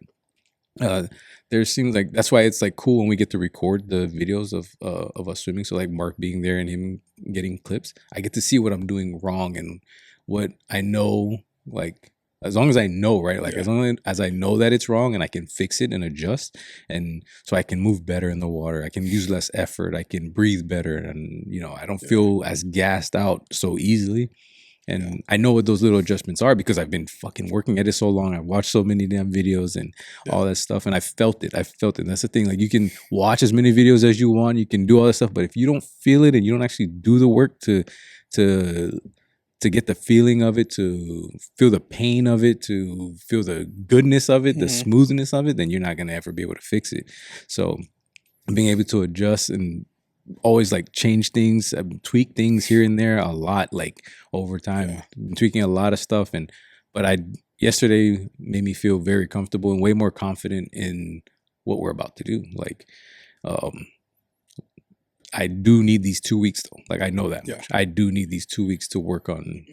there seems like that's why it's like cool when we get to record the videos of us swimming. So like Mark being there and him getting clips, I get to see what I'm doing wrong and what I know, like. As long as I know, right? Like, as long as I know that it's wrong and I can fix it and adjust, and so I can move better in the water, I can use less effort, I can breathe better, and, you know, I don't feel as gassed out so easily. And I know what those little adjustments are because I've been fucking working at it so long. I've watched so many damn videos and all that stuff, and I felt it. That's the thing. Like, you can watch as many videos as you want, you can do all that stuff, but if you don't feel it and you don't actually do the work to get the feeling of it, to feel the pain of it, to feel the goodness of it, the smoothness of it, then you're not going to ever be able to fix it. So being able to adjust and always like change things, tweak things here and there a lot, like over time. Yeah. Been tweaking a lot of stuff, but yesterday made me feel very comfortable and way more confident in what we're about to do. Like, I do need these 2 weeks though. Like, I know that Yeah. much. I do need these 2 weeks to work on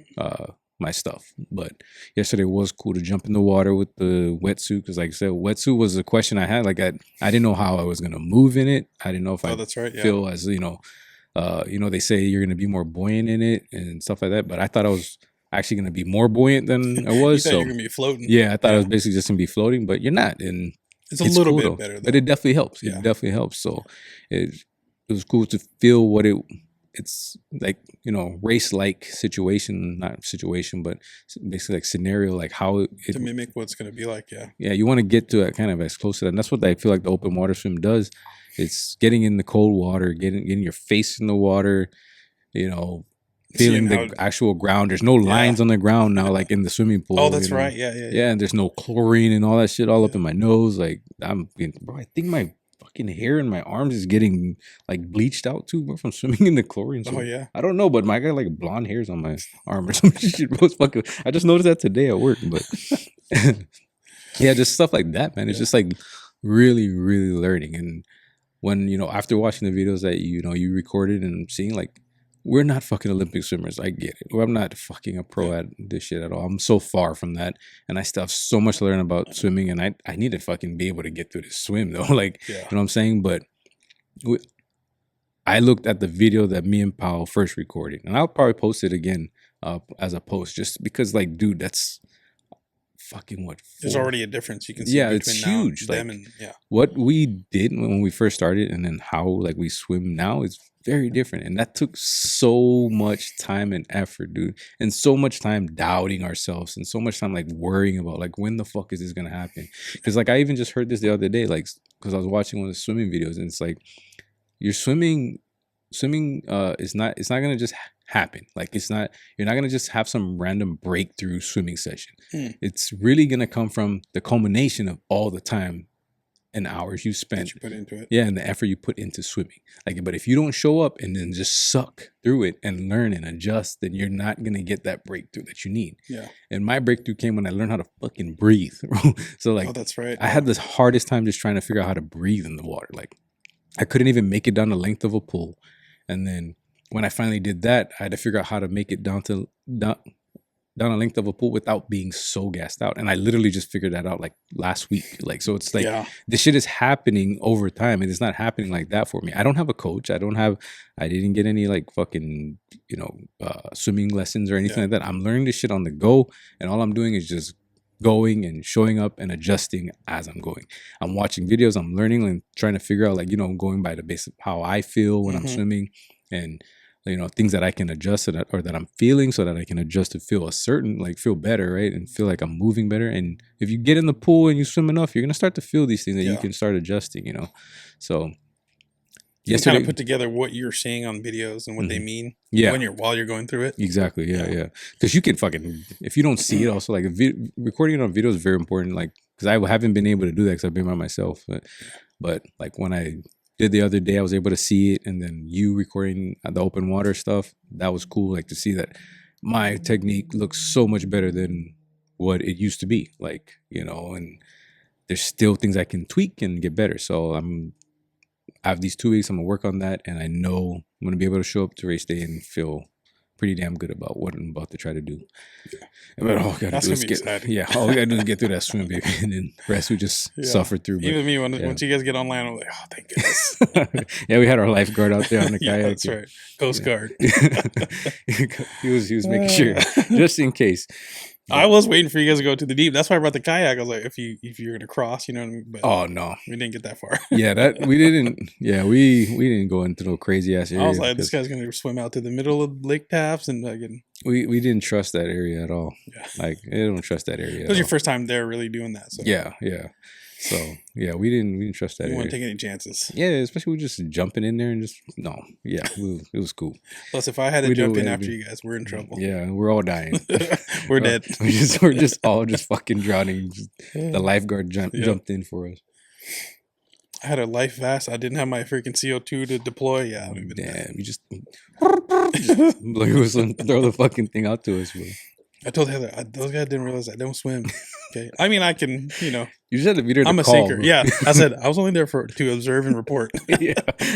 my stuff. But yesterday was cool to jump in the water with the wetsuit, because like I said, wetsuit was a question I had. Like, I didn't know how I was gonna move in it. I didn't know if That's right. Yeah. feel as they say you're gonna be more buoyant in it and stuff like that. But I thought I was actually gonna be more buoyant than I You was. thought So you were gonna be floating. yeah, I thought I Yeah. was basically just gonna be floating, but you're not. And It's a little cool, bit though. better, though. But it definitely helps. Yeah. It definitely helps. So it was cool to feel what it's like, race like situation, not situation, but basically like scenario, like how to mimic what's going to be like. Yeah. yeah, you want to get to it kind of as close to that. And that's what I feel like the open water swim does. It's getting in the cold water, getting your face in the water, feeling Seeing the how- actual ground. There's no lines on the ground now, like in the swimming pool. Oh, that's right. Yeah. Yeah, and there's no chlorine and all that shit all up in my nose. Like, bro, I think my fucking hair in my arms is getting like bleached out too, bro, from swimming in the chlorine. So Oh, yeah. I don't know, but I got like blonde hairs on my arm or some shit. Bro, it's fucking, I just noticed that today at work, but yeah, just stuff like that, man. It's just like really, really learning. And when after watching the videos that you recorded and seeing, like, we're not fucking Olympic swimmers. I get it. I'm not fucking a pro at this shit at all. I'm so far from that. And I still have so much to learn about swimming. And I need to fucking be able to get through this swim, though. Like, Yeah. you know what I'm saying? But I looked at the video that me and Powell first recorded. And I'll probably post it again as a post, just because, like, dude, that's fucking what? There's already a difference you can see. Yeah, between it's now huge. and them Like, and yeah. what we did when we first started and then how like we swim now is very different. And that took so much time and effort, dude, and so much time doubting ourselves and so much time like worrying about like, when the fuck is this gonna happen? Because like I even just heard this the other day, like, because I was watching one of the swimming videos, and it's like, you're swimming it's not gonna just happen. Like, you're not gonna just have some random breakthrough swimming session. It's really gonna come from the culmination of all the time and hours you spent, That you put into it. yeah, and the effort you put into swimming. Like, but if you don't show up and then just suck through it and learn and adjust, then you're not gonna get that breakthrough that you need. Yeah. And my breakthrough came when I learned how to fucking breathe. So like, Oh, that's right. I had the hardest time just trying to figure out how to breathe in the water. Like, I couldn't even make it down the length of a pool. And then when I finally did that, I had to figure out how to make it down the length of a pool without being so gassed out. And I literally just figured that out like last week. Like, so it's like, Yeah. this shit is happening over time, and it's not happening like that for me. I don't have a coach. I didn't get any like fucking, swimming lessons or anything like that. I'm learning this shit on the go, and all I'm doing is just going and showing up and adjusting as I'm going. I'm watching videos, I'm learning and trying to figure out, like, going by the basic how I feel when I'm swimming, and things that I can adjust or that I'm feeling, so that I can adjust to feel feel better, right? And feel like I'm moving better. And if you get in the pool and you swim enough, you're gonna start to feel these things that you can start adjusting, So You kind of put together what you're seeing on videos and what they mean. Yeah. While you're going through it. Exactly. Yeah. Because you can if you don't see it, also like recording it on video is very important. Like, because I haven't been able to do that because I've been by myself. But like when I did the other day, I was able to see it, and then you recording the open water stuff, that was cool. Like, to see that my technique looks so much better than what it used to be. Like, and there's still things I can tweak and get better. So I have these 2 weeks. I'm gonna work on that, and I know I'm gonna be able to show up to race day and feel pretty damn good about what I'm about to try to do. But all we gotta That's do gonna is be exciting. all we gotta do is get through that swim, baby, and then the rest we just suffer through. But, Even me, once you guys get online, I'm like, oh, thank goodness. yeah, we had our lifeguard out there on the Yeah, kayak. that's right. Coast Guard. he was making sure, just in case. I was waiting for you guys to go to the deep. That's why I brought the kayak. I was like, if you're gonna cross, you know what I mean? But Oh no, we didn't get that far. yeah, that we didn't. Yeah, we didn't go into no crazy ass area. I was like, this guy's gonna swim out to the middle of Lake Taps and again. we didn't trust that area at all. Yeah. Like, I don't trust that area. It was your first time there really doing that. So Yeah. So yeah, we didn't trust that you area. wouldn't take any chances. Yeah, especially with just jumping in there and just it was cool. Plus, if I had to We do jump in what after we- you guys, we're in trouble. Yeah, we're all dying. We're dead. We're just all just fucking drowning. The lifeguard jumped in for us. I had a life vest. I didn't have my freaking CO2 to deploy. Yeah, I don't even Damn, you just blow your whistle and throw the fucking thing out to us, bro. I told Heather, those guys didn't realize I don't swim. Okay. I mean, I can, You just had to be there to I'm a call, sinker. bro. Yeah. I said, I was only there to observe and report. Yeah,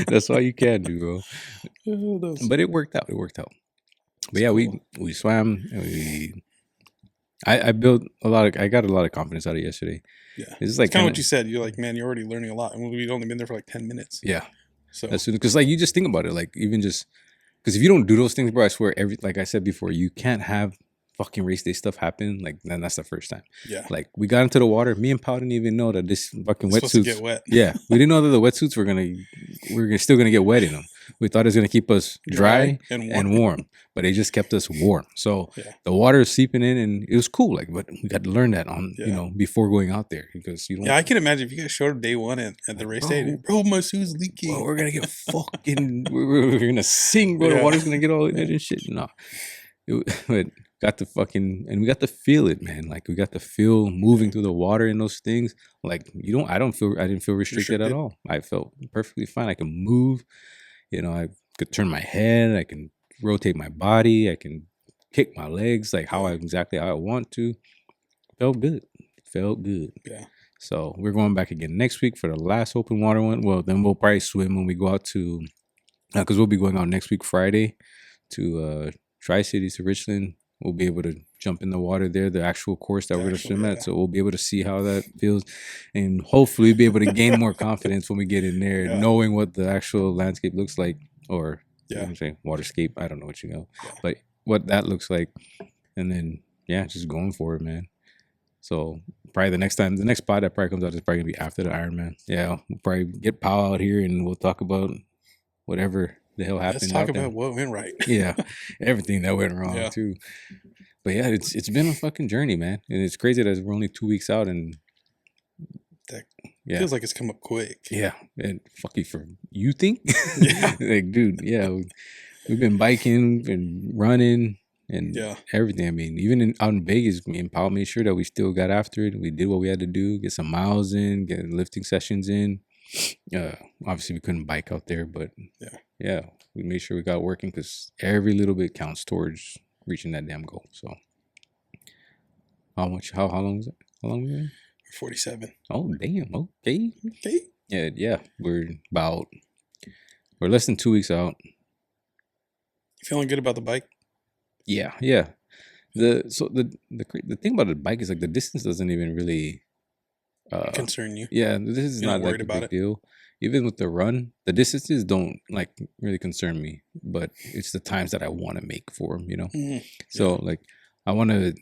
that's all you can do, bro. But it worked out. It worked out. But yeah, we swam. And I built a lot of. I got a lot of confidence out of yesterday. Yeah, it's like kind of what you said. You're like, man, you're already learning a lot, and we've only been there for like 10 minutes. Yeah, so because like you just think about it, like even just because if you don't do those things, bro, I swear, like I said before, you can't have fucking race day stuff happen. Like, then that's the first time. Yeah, like we got into the water. Me and Pau didn't even know that this fucking it's supposed to wetsuits get wet. Yeah, we didn't know that the wetsuits we're still gonna get wet in them. We thought it was gonna keep us dry and warm, but it just kept us warm. So the water is seeping in, and it was cool. Like, but we got to learn that on before going out there, because you don't. Yeah, I can imagine if you guys showed up day one at the race day, bro, my shoe's leaking. Bro, we're gonna get fucking. we're gonna sing, bro. The water's gonna get all in it and shit. No, but got to fucking, and we got to feel it, man. Like, we got to feel moving through the water in those things. Like, I didn't feel restricted at all. I felt perfectly fine. I can move. I could turn my head. I can rotate my body. I can kick my legs like exactly how I want to. Felt good. Yeah. So we're going back again next week for the last open water one. Well, then we'll probably swim when we go out to, because we'll be going out next week Friday to Tri-Cities to Richland. We'll be able to jump in the water there, the actual course that we're going to swim at. So we'll be able to see how that feels, and hopefully be able to gain more confidence when we get in there, knowing what the actual landscape looks like, or I'm saying waterscape. I don't know what but what that looks like. And then, just going for it, man. So probably the next spot that probably comes out is probably going to be after the Ironman. Yeah, we'll probably get Powell out here and we'll talk about whatever the hell happened. Let's talk about what went right. Yeah, everything that went wrong too. But yeah, it's been a fucking journey, man, and it's crazy that we're only 2 weeks out, and that feels like it's come up quick. Yeah, and fucking for you think, Yeah, like, dude, we've been biking and running and everything. I mean, even out in Vegas, me and Paul made sure that we still got after it. We did what we had to do, get some miles in, get lifting sessions in. Obviously we couldn't bike out there, but we made sure we got working, because every little bit counts towards reaching that damn goal. So how long was it? How long was it? 47. Oh damn. Okay. Yeah, we're less than 2 weeks out. You feeling good about the bike? Yeah. The thing about the bike is, like, the distance doesn't even really concern you. Yeah, this is not like a big deal. Even with the run, the distances don't like really concern me, but it's the times that I want to make for them, Mm-hmm. So like, I want to.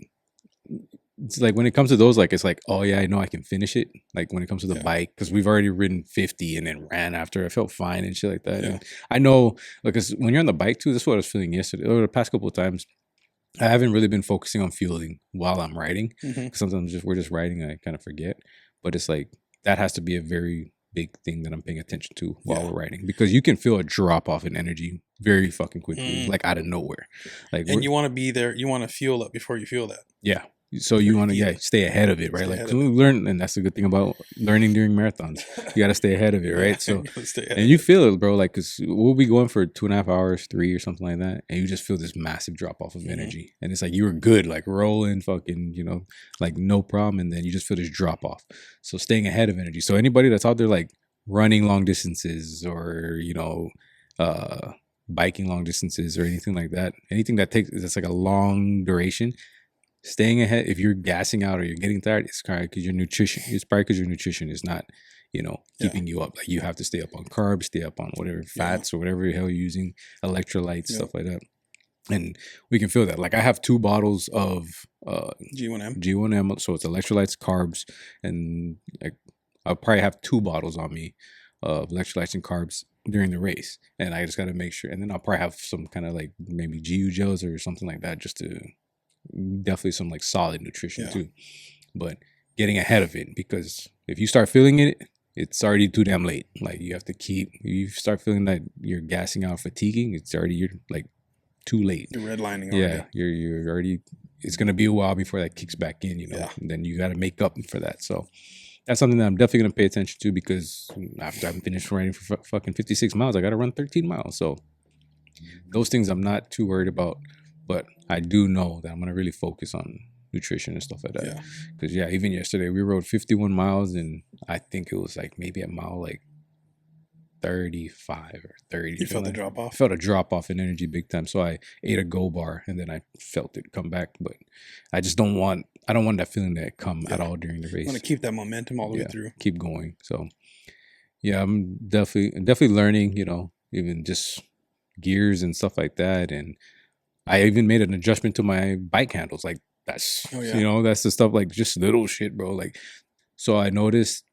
It's like when it comes to those, like, it's like, oh yeah, I know I can finish it. Like when it comes to the bike, because we've already ridden 50 and then ran after. I felt fine and shit like that. Yeah. And I know, like, 'cause when you're on the bike too, that's what I was feeling yesterday or the past couple of times. I haven't really been focusing on fueling while I'm riding. Mm-hmm. Sometimes we're just riding and I kind of forget. But it's like, that has to be a very big thing that I'm paying attention to while we're riding, because you can feel a drop off in energy very fucking quickly, like out of nowhere. Like, and you want to be there. You want to fuel up before you feel that. Yeah. So you want to stay ahead of it, right? Like, we learn, and that's the good thing about learning during marathons. You got to stay ahead of it, right? So, and you feel it, bro. Like, because we'll be going for 2.5 hours, 3 or something like that, and you just feel this massive drop off of energy, and it's like you were good, like rolling, fucking, like no problem, and then you just feel this drop off. So staying ahead of energy. So anybody that's out there like running long distances or biking long distances or anything like that, anything that's like a long duration. Staying ahead, if you're gassing out or you're getting tired, it's kind of because your nutrition. It's probably because your nutrition is not, keeping you up. Like, you have to stay up on carbs, stay up on whatever fats or whatever the hell you're using, electrolytes, stuff like that. And we can feel that. Like, I have 2 bottles of G1M. So it's electrolytes, carbs, and I'll probably have 2 bottles on me of electrolytes and carbs during the race. And I just got to make sure. And then I'll probably have some kind of like maybe GU gels or something like that, just to. Definitely some like solid nutrition too, but getting ahead of it, because if you start feeling it, it's already too damn late. Like, you start feeling that you're gassing out, fatiguing, you're like too late. You're redlining already. Yeah, you're already. It's gonna be a while before that kicks back in, and then you got to make up for that. So that's something that I'm definitely going to pay attention to, because after I'm finished running for fucking 56 miles, I got to run 13 miles. So those things I'm not too worried about, but I do know that I'm going to really focus on nutrition and stuff like that. Yeah. Because even yesterday we rode 51 miles, and I think it was like maybe a mile like 35 or 30. You felt the drop off? I felt a drop off in energy big time. So I ate a Go bar, and then I felt it come back. But I don't want that feeling to come at all during the race. I want to keep that momentum all the way through. Keep going. So I'm definitely learning, even just gears and stuff like that. And I even made an adjustment to my bike handles. Like that's that's the stuff, like just little shit, bro. Like, so I noticed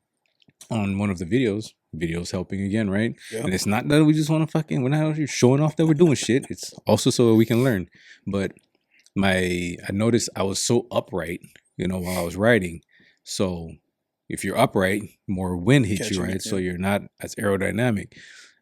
on one of the videos helping again, right? Yeah. And it's not that we just want to we're not showing off that we're doing shit. It's also so we can learn. But I noticed I was so upright, while I was riding. So if you're upright, more wind hits you, right? So you're not as aerodynamic.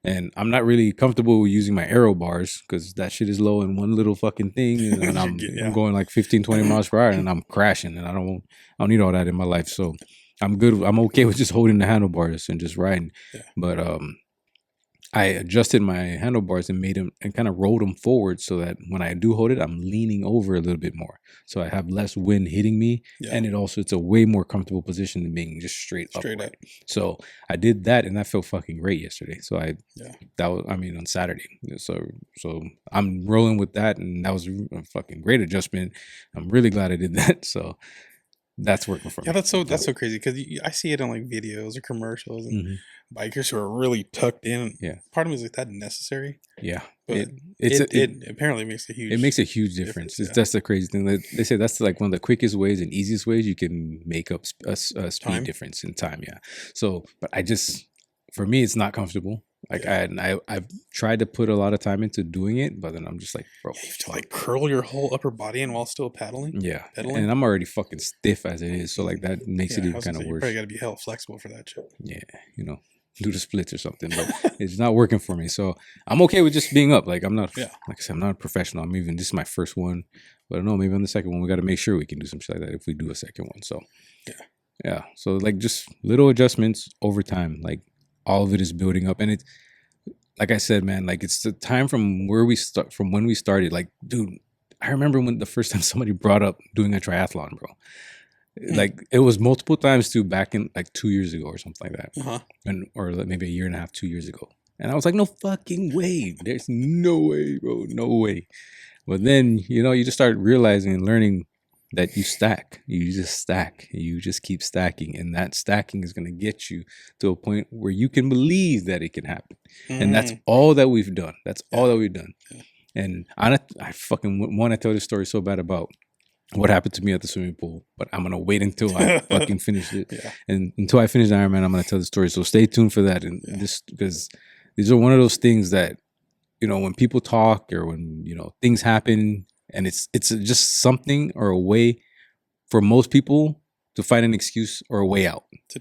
And I'm not really comfortable using my aero bars, because that shit is low in one little fucking thing. And I'm going like 15, 20 miles per hour, and I'm crashing, and I don't need all that in my life. So I'm good. I'm okay with just holding the handlebars and just riding. Yeah. But I adjusted my handlebars and made them and kind of rolled them forward, so that when I do hold it, I'm leaning over a little bit more, so I have less wind hitting me. Yeah. And it's a way more comfortable position than being just straight up. So I did that, and that felt fucking great yesterday. So on Saturday. So I'm rolling with that, and that was a fucking great adjustment. I'm really glad I did that. So that's working for me. Yeah, that's so crazy, because I see it on like videos or commercials, and bikers who are really tucked in. Yeah, part of me is like, that necessary. Yeah, but it apparently makes a huge. It makes a huge difference. That's the crazy thing. They say that's like one of the quickest ways and easiest ways you can make up a speed difference in time. Yeah. So, but for me, it's not comfortable. Like I've tried to put a lot of time into doing it, but then I'm just like, bro, you have to like curl your whole upper body in while still pedaling. Yeah, and I'm already fucking stiff as it is, so like that makes it even kind of worse. You probably got to be hella flexible for that shit. Yeah, do the splits or something, but it's not working for me. So I'm okay with just being up. Like I'm not, like I said, I'm not a professional. This is my first one, but I don't know, maybe on the second one we got to make sure we can do some shit like that if we do a second one. So yeah. So like just little adjustments over time, like. All of it is building up, and it's like I said, man. Like it's the time from when we started. Like, dude, I remember when the first time somebody brought up doing a triathlon, bro. Like it was multiple times too, back in like 2 years ago or something like that, or maybe a year and a half, 2 years ago. And I was like, no fucking way. There's no way, bro, no way. But then you just start realizing and learning that you stack. You just stack. You just keep stacking. And that stacking is going to get you to a point where you can believe that it can happen. And that's all that we've done. That's all that we've done. And I fucking want to tell this story so bad about what happened to me at the swimming pool, but I'm going to wait until I fucking finish it. And until I finish Ironman, I'm going to tell the story. So stay tuned for that. And this, because these are one of those things that, when people talk or when, things happen, and it's just something or a way for most people to find an excuse or a way out. To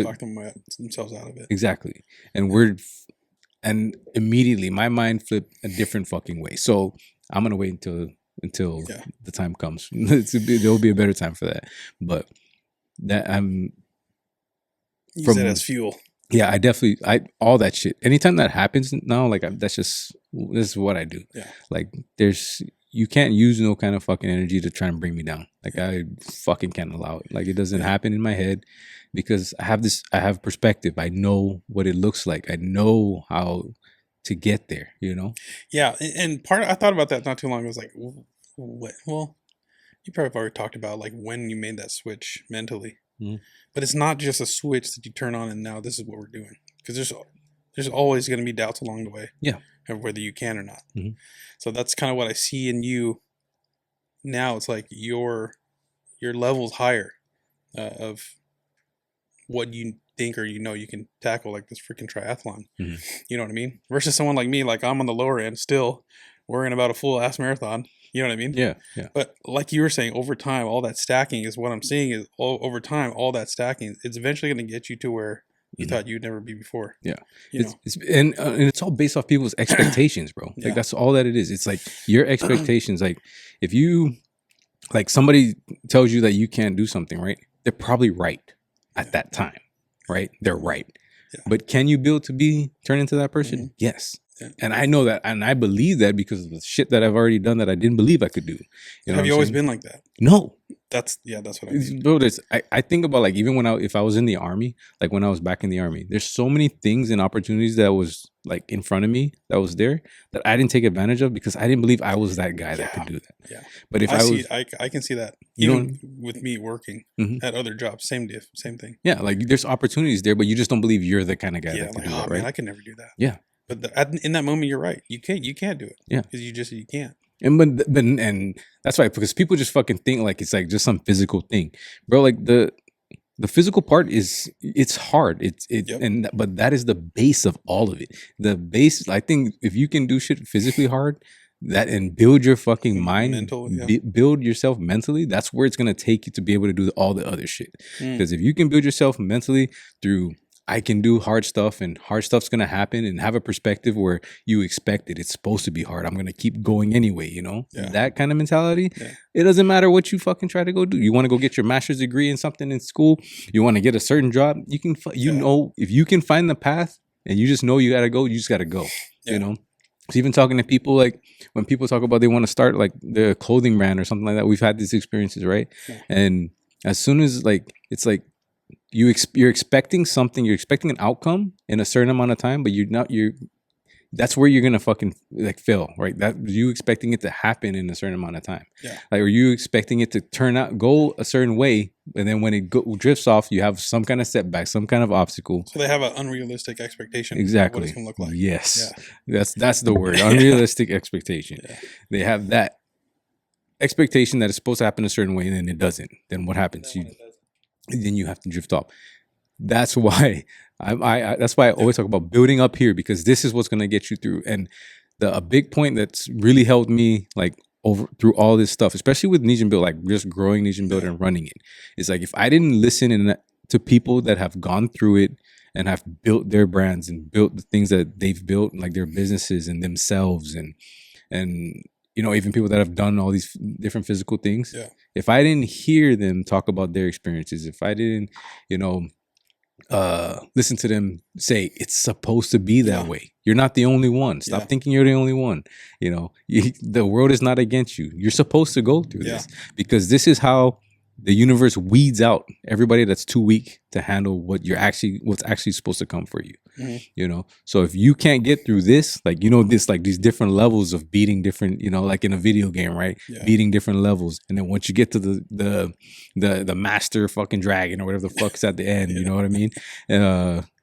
talk themselves out of it. Exactly. And immediately my mind flipped a different fucking way. So I'm going to wait until the time comes. There'll be a better time for that. But that use it as fuel. Yeah, all that shit. Anytime that happens now, like this is what I do. Yeah. Like you can't use no kind of fucking energy to try and bring me down. Like I fucking can't allow it. Like it doesn't happen in my head, because I have perspective. I know what it looks like. I know how to get there, Yeah. And I thought about that not too long ago. I was like, what? Well, you probably already talked about like when you made that switch mentally, but it's not just a switch that you turn on and now this is what we're doing. Because there's always going to be doubts along the way. Yeah. Of whether you can or not. So that's kind of what I see in you now. It's like your level's higher of what you think or you can tackle, like this freaking triathlon. You know what I mean? Versus someone like me, like I'm on the lower end still worrying about a full ass marathon. You know what I mean? Yeah. But like you were saying, over time, all that stacking is what I'm seeing is over time, all that stacking, it's eventually going to get you to where you thought you'd never be before. Yeah. And it's all based off people's expectations, bro. Like that's all that it is. It's like your expectations. Like if somebody tells you that you can't do something, right? They're probably right at that time, right? They're right. Yeah. But can you build to turn into that person? Yes. Yeah. And I know that, and I believe that because of the shit that I've already done that I didn't believe I could do. You know Have you what I'm always saying? been like that? No. That's what I mean. Bro, I think about like even if I was in the army, like when I was back in the army, there's so many things and opportunities that was like in front of me that was there that I didn't take advantage of because I didn't believe I was that guy that could do that. Yeah. But if I can see that even with me working at other jobs, same thing. Yeah, like there's opportunities there, but you just don't believe you're the kind of guy that can do that, right? Man, I can never do that. Yeah. But in that moment, you're right. You can't do it. Yeah. Because you can't. And that's why, because people just fucking think like it's like just some physical thing, bro. Like the physical part it's hard. But that is the base of all of it. The base, I think, if you can do shit physically hard, that and build your fucking mind, build yourself mentally, that's where it's gonna take you to be able to do all the other shit. Because if you can build yourself mentally through, I can do hard stuff and hard stuff's going to happen, and have a perspective where you expect it. It's supposed to be hard. I'm going to keep going anyway, you know? Yeah. That kind of mentality. Yeah. It doesn't matter what you fucking try to go do. You want to go get your master's degree in something in school. You want to get a certain job. You can, know, if you can find the path and you just know you got to go, you just got to go, you know? So even talking to people, like when people talk about they want to start like the clothing brand or something like that, we've had these experiences, right? Yeah. And as soon as like, it's like, you're expecting something, you're expecting an outcome in a certain amount of time, but that's where you're gonna fucking like fail, right? That you expecting it to happen in a certain amount of time. Yeah. Like, are you expecting it to go a certain way, and then when it drifts off, you have some kind of setback, some kind of obstacle. So they have an unrealistic expectation. Exactly. Of what it's gonna look like. Yes. Yeah. That's the word. Unrealistic expectation. Yeah. They have that expectation that it's supposed to happen a certain way, and then it doesn't. Then what happens? Then you have to drift off. That's why that's why I always talk about building up here, because this is what's going to get you through. And a big point that's really helped me like over through all this stuff, especially with Nesian Build, like just growing Nesian Build and running it, is like if I didn't listen to people that have gone through it and have built their brands and built the things that they've built, like their businesses and themselves, and you know, even people that have done all these different physical things. Yeah. If I didn't hear them talk about their experiences, if I didn't, you know, listen to them say it's supposed to be that way. You're not the only one. Stop thinking you're the only one. You know, the world is not against you. You're supposed to go through this, because this is how the universe weeds out everybody that's too weak to handle what's actually supposed to come for you. Mm-hmm. You know, so if you can't get through this, like, you know, this, like these different levels of beating different, you know, like in a video game, right? Yeah. Beating different levels. And then once you get to the master fucking dragon or whatever the fuck's at the end, you know what I mean?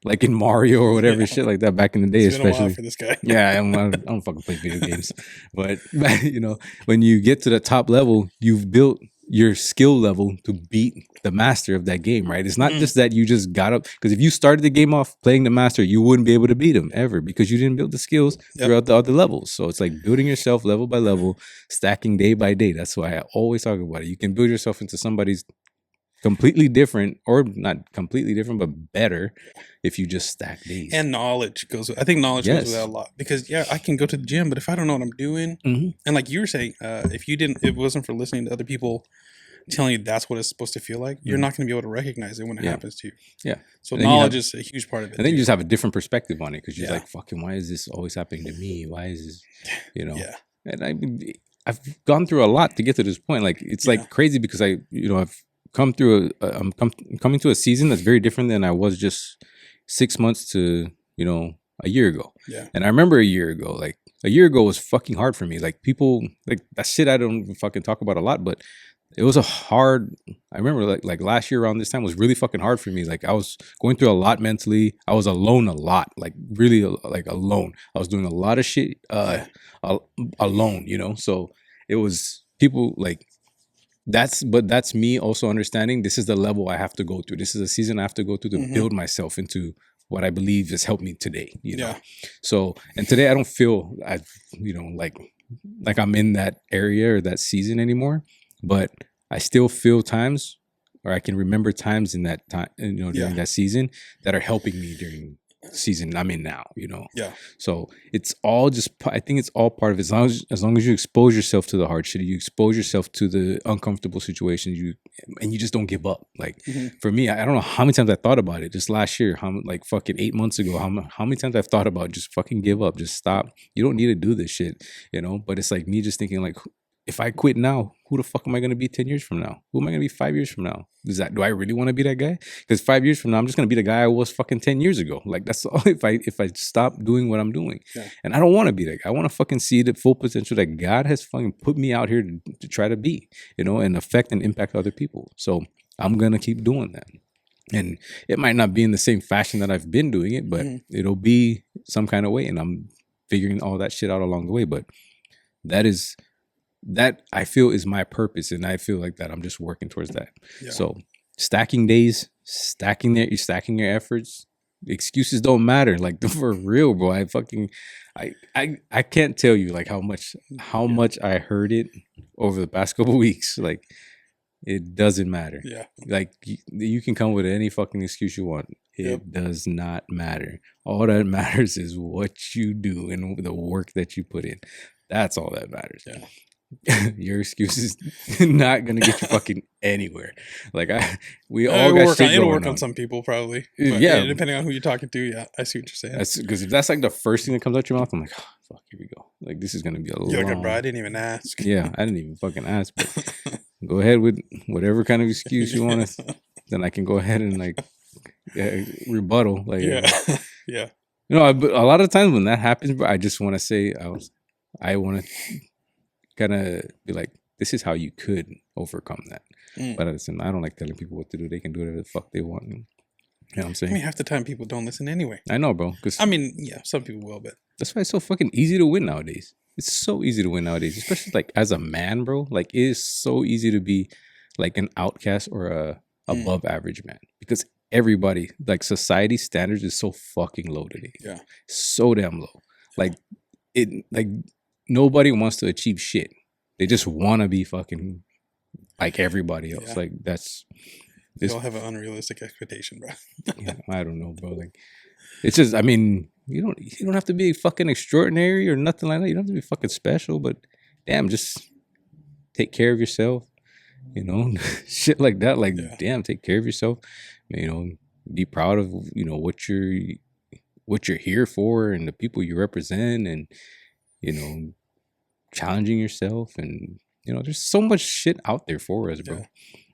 Like in Mario or whatever shit like that back in the day, it's especially. Been a while for this guy. Yeah, I don't fucking play video games. But, you know, when you get to the top level, you've built your skill level to beat the master of that game, right? It's not just that you just got up, because if you started the game off playing the master, you wouldn't be able to beat him ever, because you didn't build the skills throughout the other levels. So it's like building yourself level by level, stacking day by day. That's why I always talk about it. You can build yourself into somebody's completely different, or not completely different, but better if you just stack days. And knowledge goes with that a lot, because I can go to the gym, but if I don't know what I'm doing, and like you were saying, if it wasn't for listening to other people telling you that's what it's supposed to feel like, you're not going to be able to recognize it when it happens to you. Yeah. So knowledge is a huge part of it. And then you just have a different perspective on it, because you're like, fucking, why is this always happening to me? Why is this, you know? Yeah. And I've gone through a lot to get to this point. Like, it's like crazy, because I've come through I'm coming to a season that's very different than I was just 6 months to, you know, a year ago. Yeah. And I remember a year ago was fucking hard for me. Like, people, like, that shit I don't fucking talk about a lot, but it was I remember like last year around this time was really fucking hard for me. Like, I was going through a lot mentally. I was alone a lot, like really like alone. I was doing a lot of shit alone, you know? So it was people like, that's me also understanding this is the level I have to go through. This is a season I have to go through to build myself into what I believe has helped me today, you know? So, and today I don't feel like I'm in that area or that season anymore, but I still feel times, or I can remember times in that time, you know, during that season that are helping me season I'm in now, Yeah. So it's all just, I think it's all part of it. As long as you expose yourself to the hard shit, you expose yourself to the uncomfortable situations, and you just don't give up. Like for me, I don't know how many times I thought about it just last year, like fucking 8 months ago, how many times I've thought about just fucking give up, just stop. You don't need to do this shit, but it's like me just thinking like, if I quit now, who the fuck am I going to be 10 years from now? Who am I going to be 5 years from now? Do I really want to be that guy? Because 5 years from now, I'm just going to be the guy I was fucking 10 years ago. Like, that's all if I stop doing what I'm doing. Yeah. And I don't want to be that guy. I want to fucking see the full potential that God has fucking put me out here to try to be, and affect and impact other people. So I'm going to keep doing that. And it might not be in the same fashion that I've been doing it, but it'll be some kind of way. And I'm figuring all that shit out along the way. But that I feel is my purpose, and I feel like that I'm just working towards that. Yeah. So stacking days, stacking your efforts. Excuses don't matter. Like, for real, bro. I can't tell you like how much I heard it over the past couple of weeks. Like, it doesn't matter. Yeah. Like, you can come with any fucking excuse you want. It does not matter. All that matters is what you do and the work that you put in. That's all that matters. Yeah. Your excuse is not gonna get you fucking anywhere. Like, we all got shit going on. It'll work on some people probably. Yeah, depending on who you're talking to. Yeah, I see what you're saying. Because if that's like the first thing that comes out your mouth, I'm like, oh, fuck, here we go. Like, this is gonna be a long. You're like, bro, I didn't even ask. Yeah, I didn't even fucking ask. But go ahead with whatever kind of excuse you want to. Then I can go ahead and like rebuttal. Like, yeah. But a lot of times when that happens, bro, I just want to say I want to kind of be like, this is how you could overcome that. But at the same time, I don't like telling people what to do. They can do whatever the fuck they want. You know what I'm saying? I mean, half the time people don't listen anyway. I know, bro. I mean, yeah, some people will, but that's why it's so fucking easy to win nowadays. It's so easy to win nowadays, especially like as a man, bro. Like, it is so easy to be like an outcast or a above average man, because everybody, like, society standards is so fucking low today. Yeah, so damn low. Like, nobody wants to achieve shit. They just want to be fucking like everybody else. Yeah. Like, they all have an unrealistic expectation, bro. Yeah, I don't know, bro. Like, it's just, I mean, you don't have to be fucking extraordinary or nothing like that. You don't have to be fucking special, but damn, just take care of yourself. Shit like that. Like, damn, take care of yourself. Be proud of what you're here for and the people you represent, and challenging yourself, and there's so much shit out there for us, bro.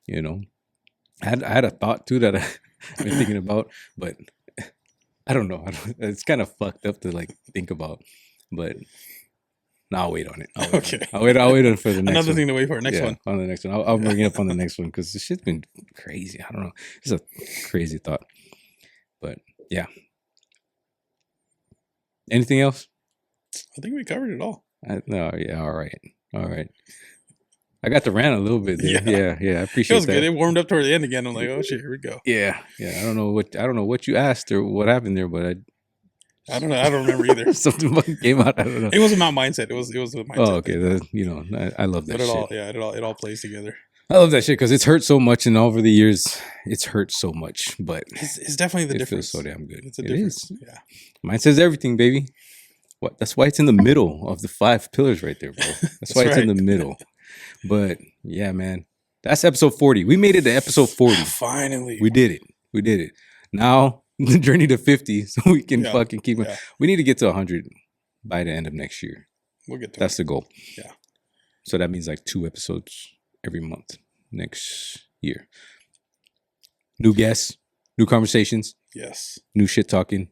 Yeah. I had a thought too that I've been thinking about, but I don't know. It's kind of fucked up to like think about, but I'll wait on it. I'll wait on it for the next another thing to wait for. Next one. On the next one. I'll bring it up on the next one, because this shit's been crazy. I don't know. It's a crazy thought, but yeah. Anything else? I think we covered it all. No, yeah, all right. I got to rant a little bit there. Yeah, I appreciate that. It was good. It warmed up toward the end again. I'm like, oh shit, here we go. Yeah. I don't know what you asked or what happened there, but I don't know. I don't remember either. Something came out. I don't know. It wasn't about mindset. It was the mindset. Oh, okay. I love that shit. It all plays together. I love that shit because it's hurt so much, and over the years, it's hurt so much. But it's definitely the difference. It feels so damn good. It's a difference. Yeah. Mine says everything, baby. What? That's why it's in the middle of the 5 pillars right there, bro. That's why it's in the middle. But yeah, man, that's episode 40. We made it to episode 40. Finally, we did it. Now the journey to 50, so we can fucking keep it. We need to get to 100 by the end of next year. We'll get to That's the goal. Yeah. So that means like 2 episodes every month next year. New guests, new conversations. Yes. New shit talking.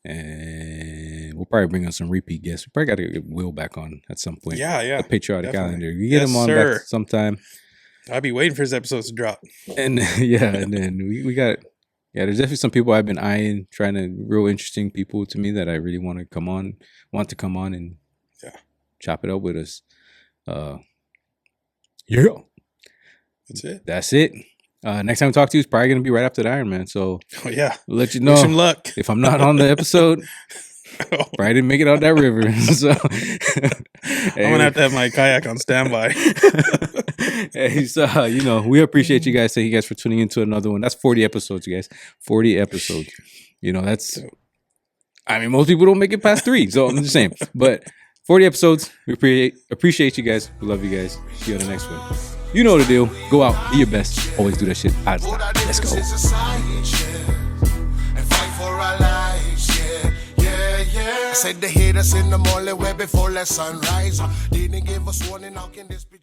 And we'll probably bring on some repeat guests. We probably got to get Will back on at some point. Yeah. The Patriotic Islander. You get him on back sometime. I'll be waiting for his episodes to drop. And and then we got, there's definitely some people I've been eyeing, real interesting people to me that I really want to come on and chop it up with us. That's it. Next time we talk to you is probably going to be right after the Ironman. So we'll let you know. Wish him luck. If I'm not on the episode, probably didn't make it out that river. So I'm going to have my kayak on standby. Hey, so, we appreciate you guys. Thank you guys for tuning into another one. That's 40 episodes, you guys. 40 episodes. I mean, most people don't make it past 3, so I'm just saying. But 40 episodes. We appreciate you guys. We love you guys. See you on the next one. You know the deal. Go out, be your best. Always do that shit. Let's go. I said they hit us in the morning way before the sunrise. Didn't give us warning. How can this be?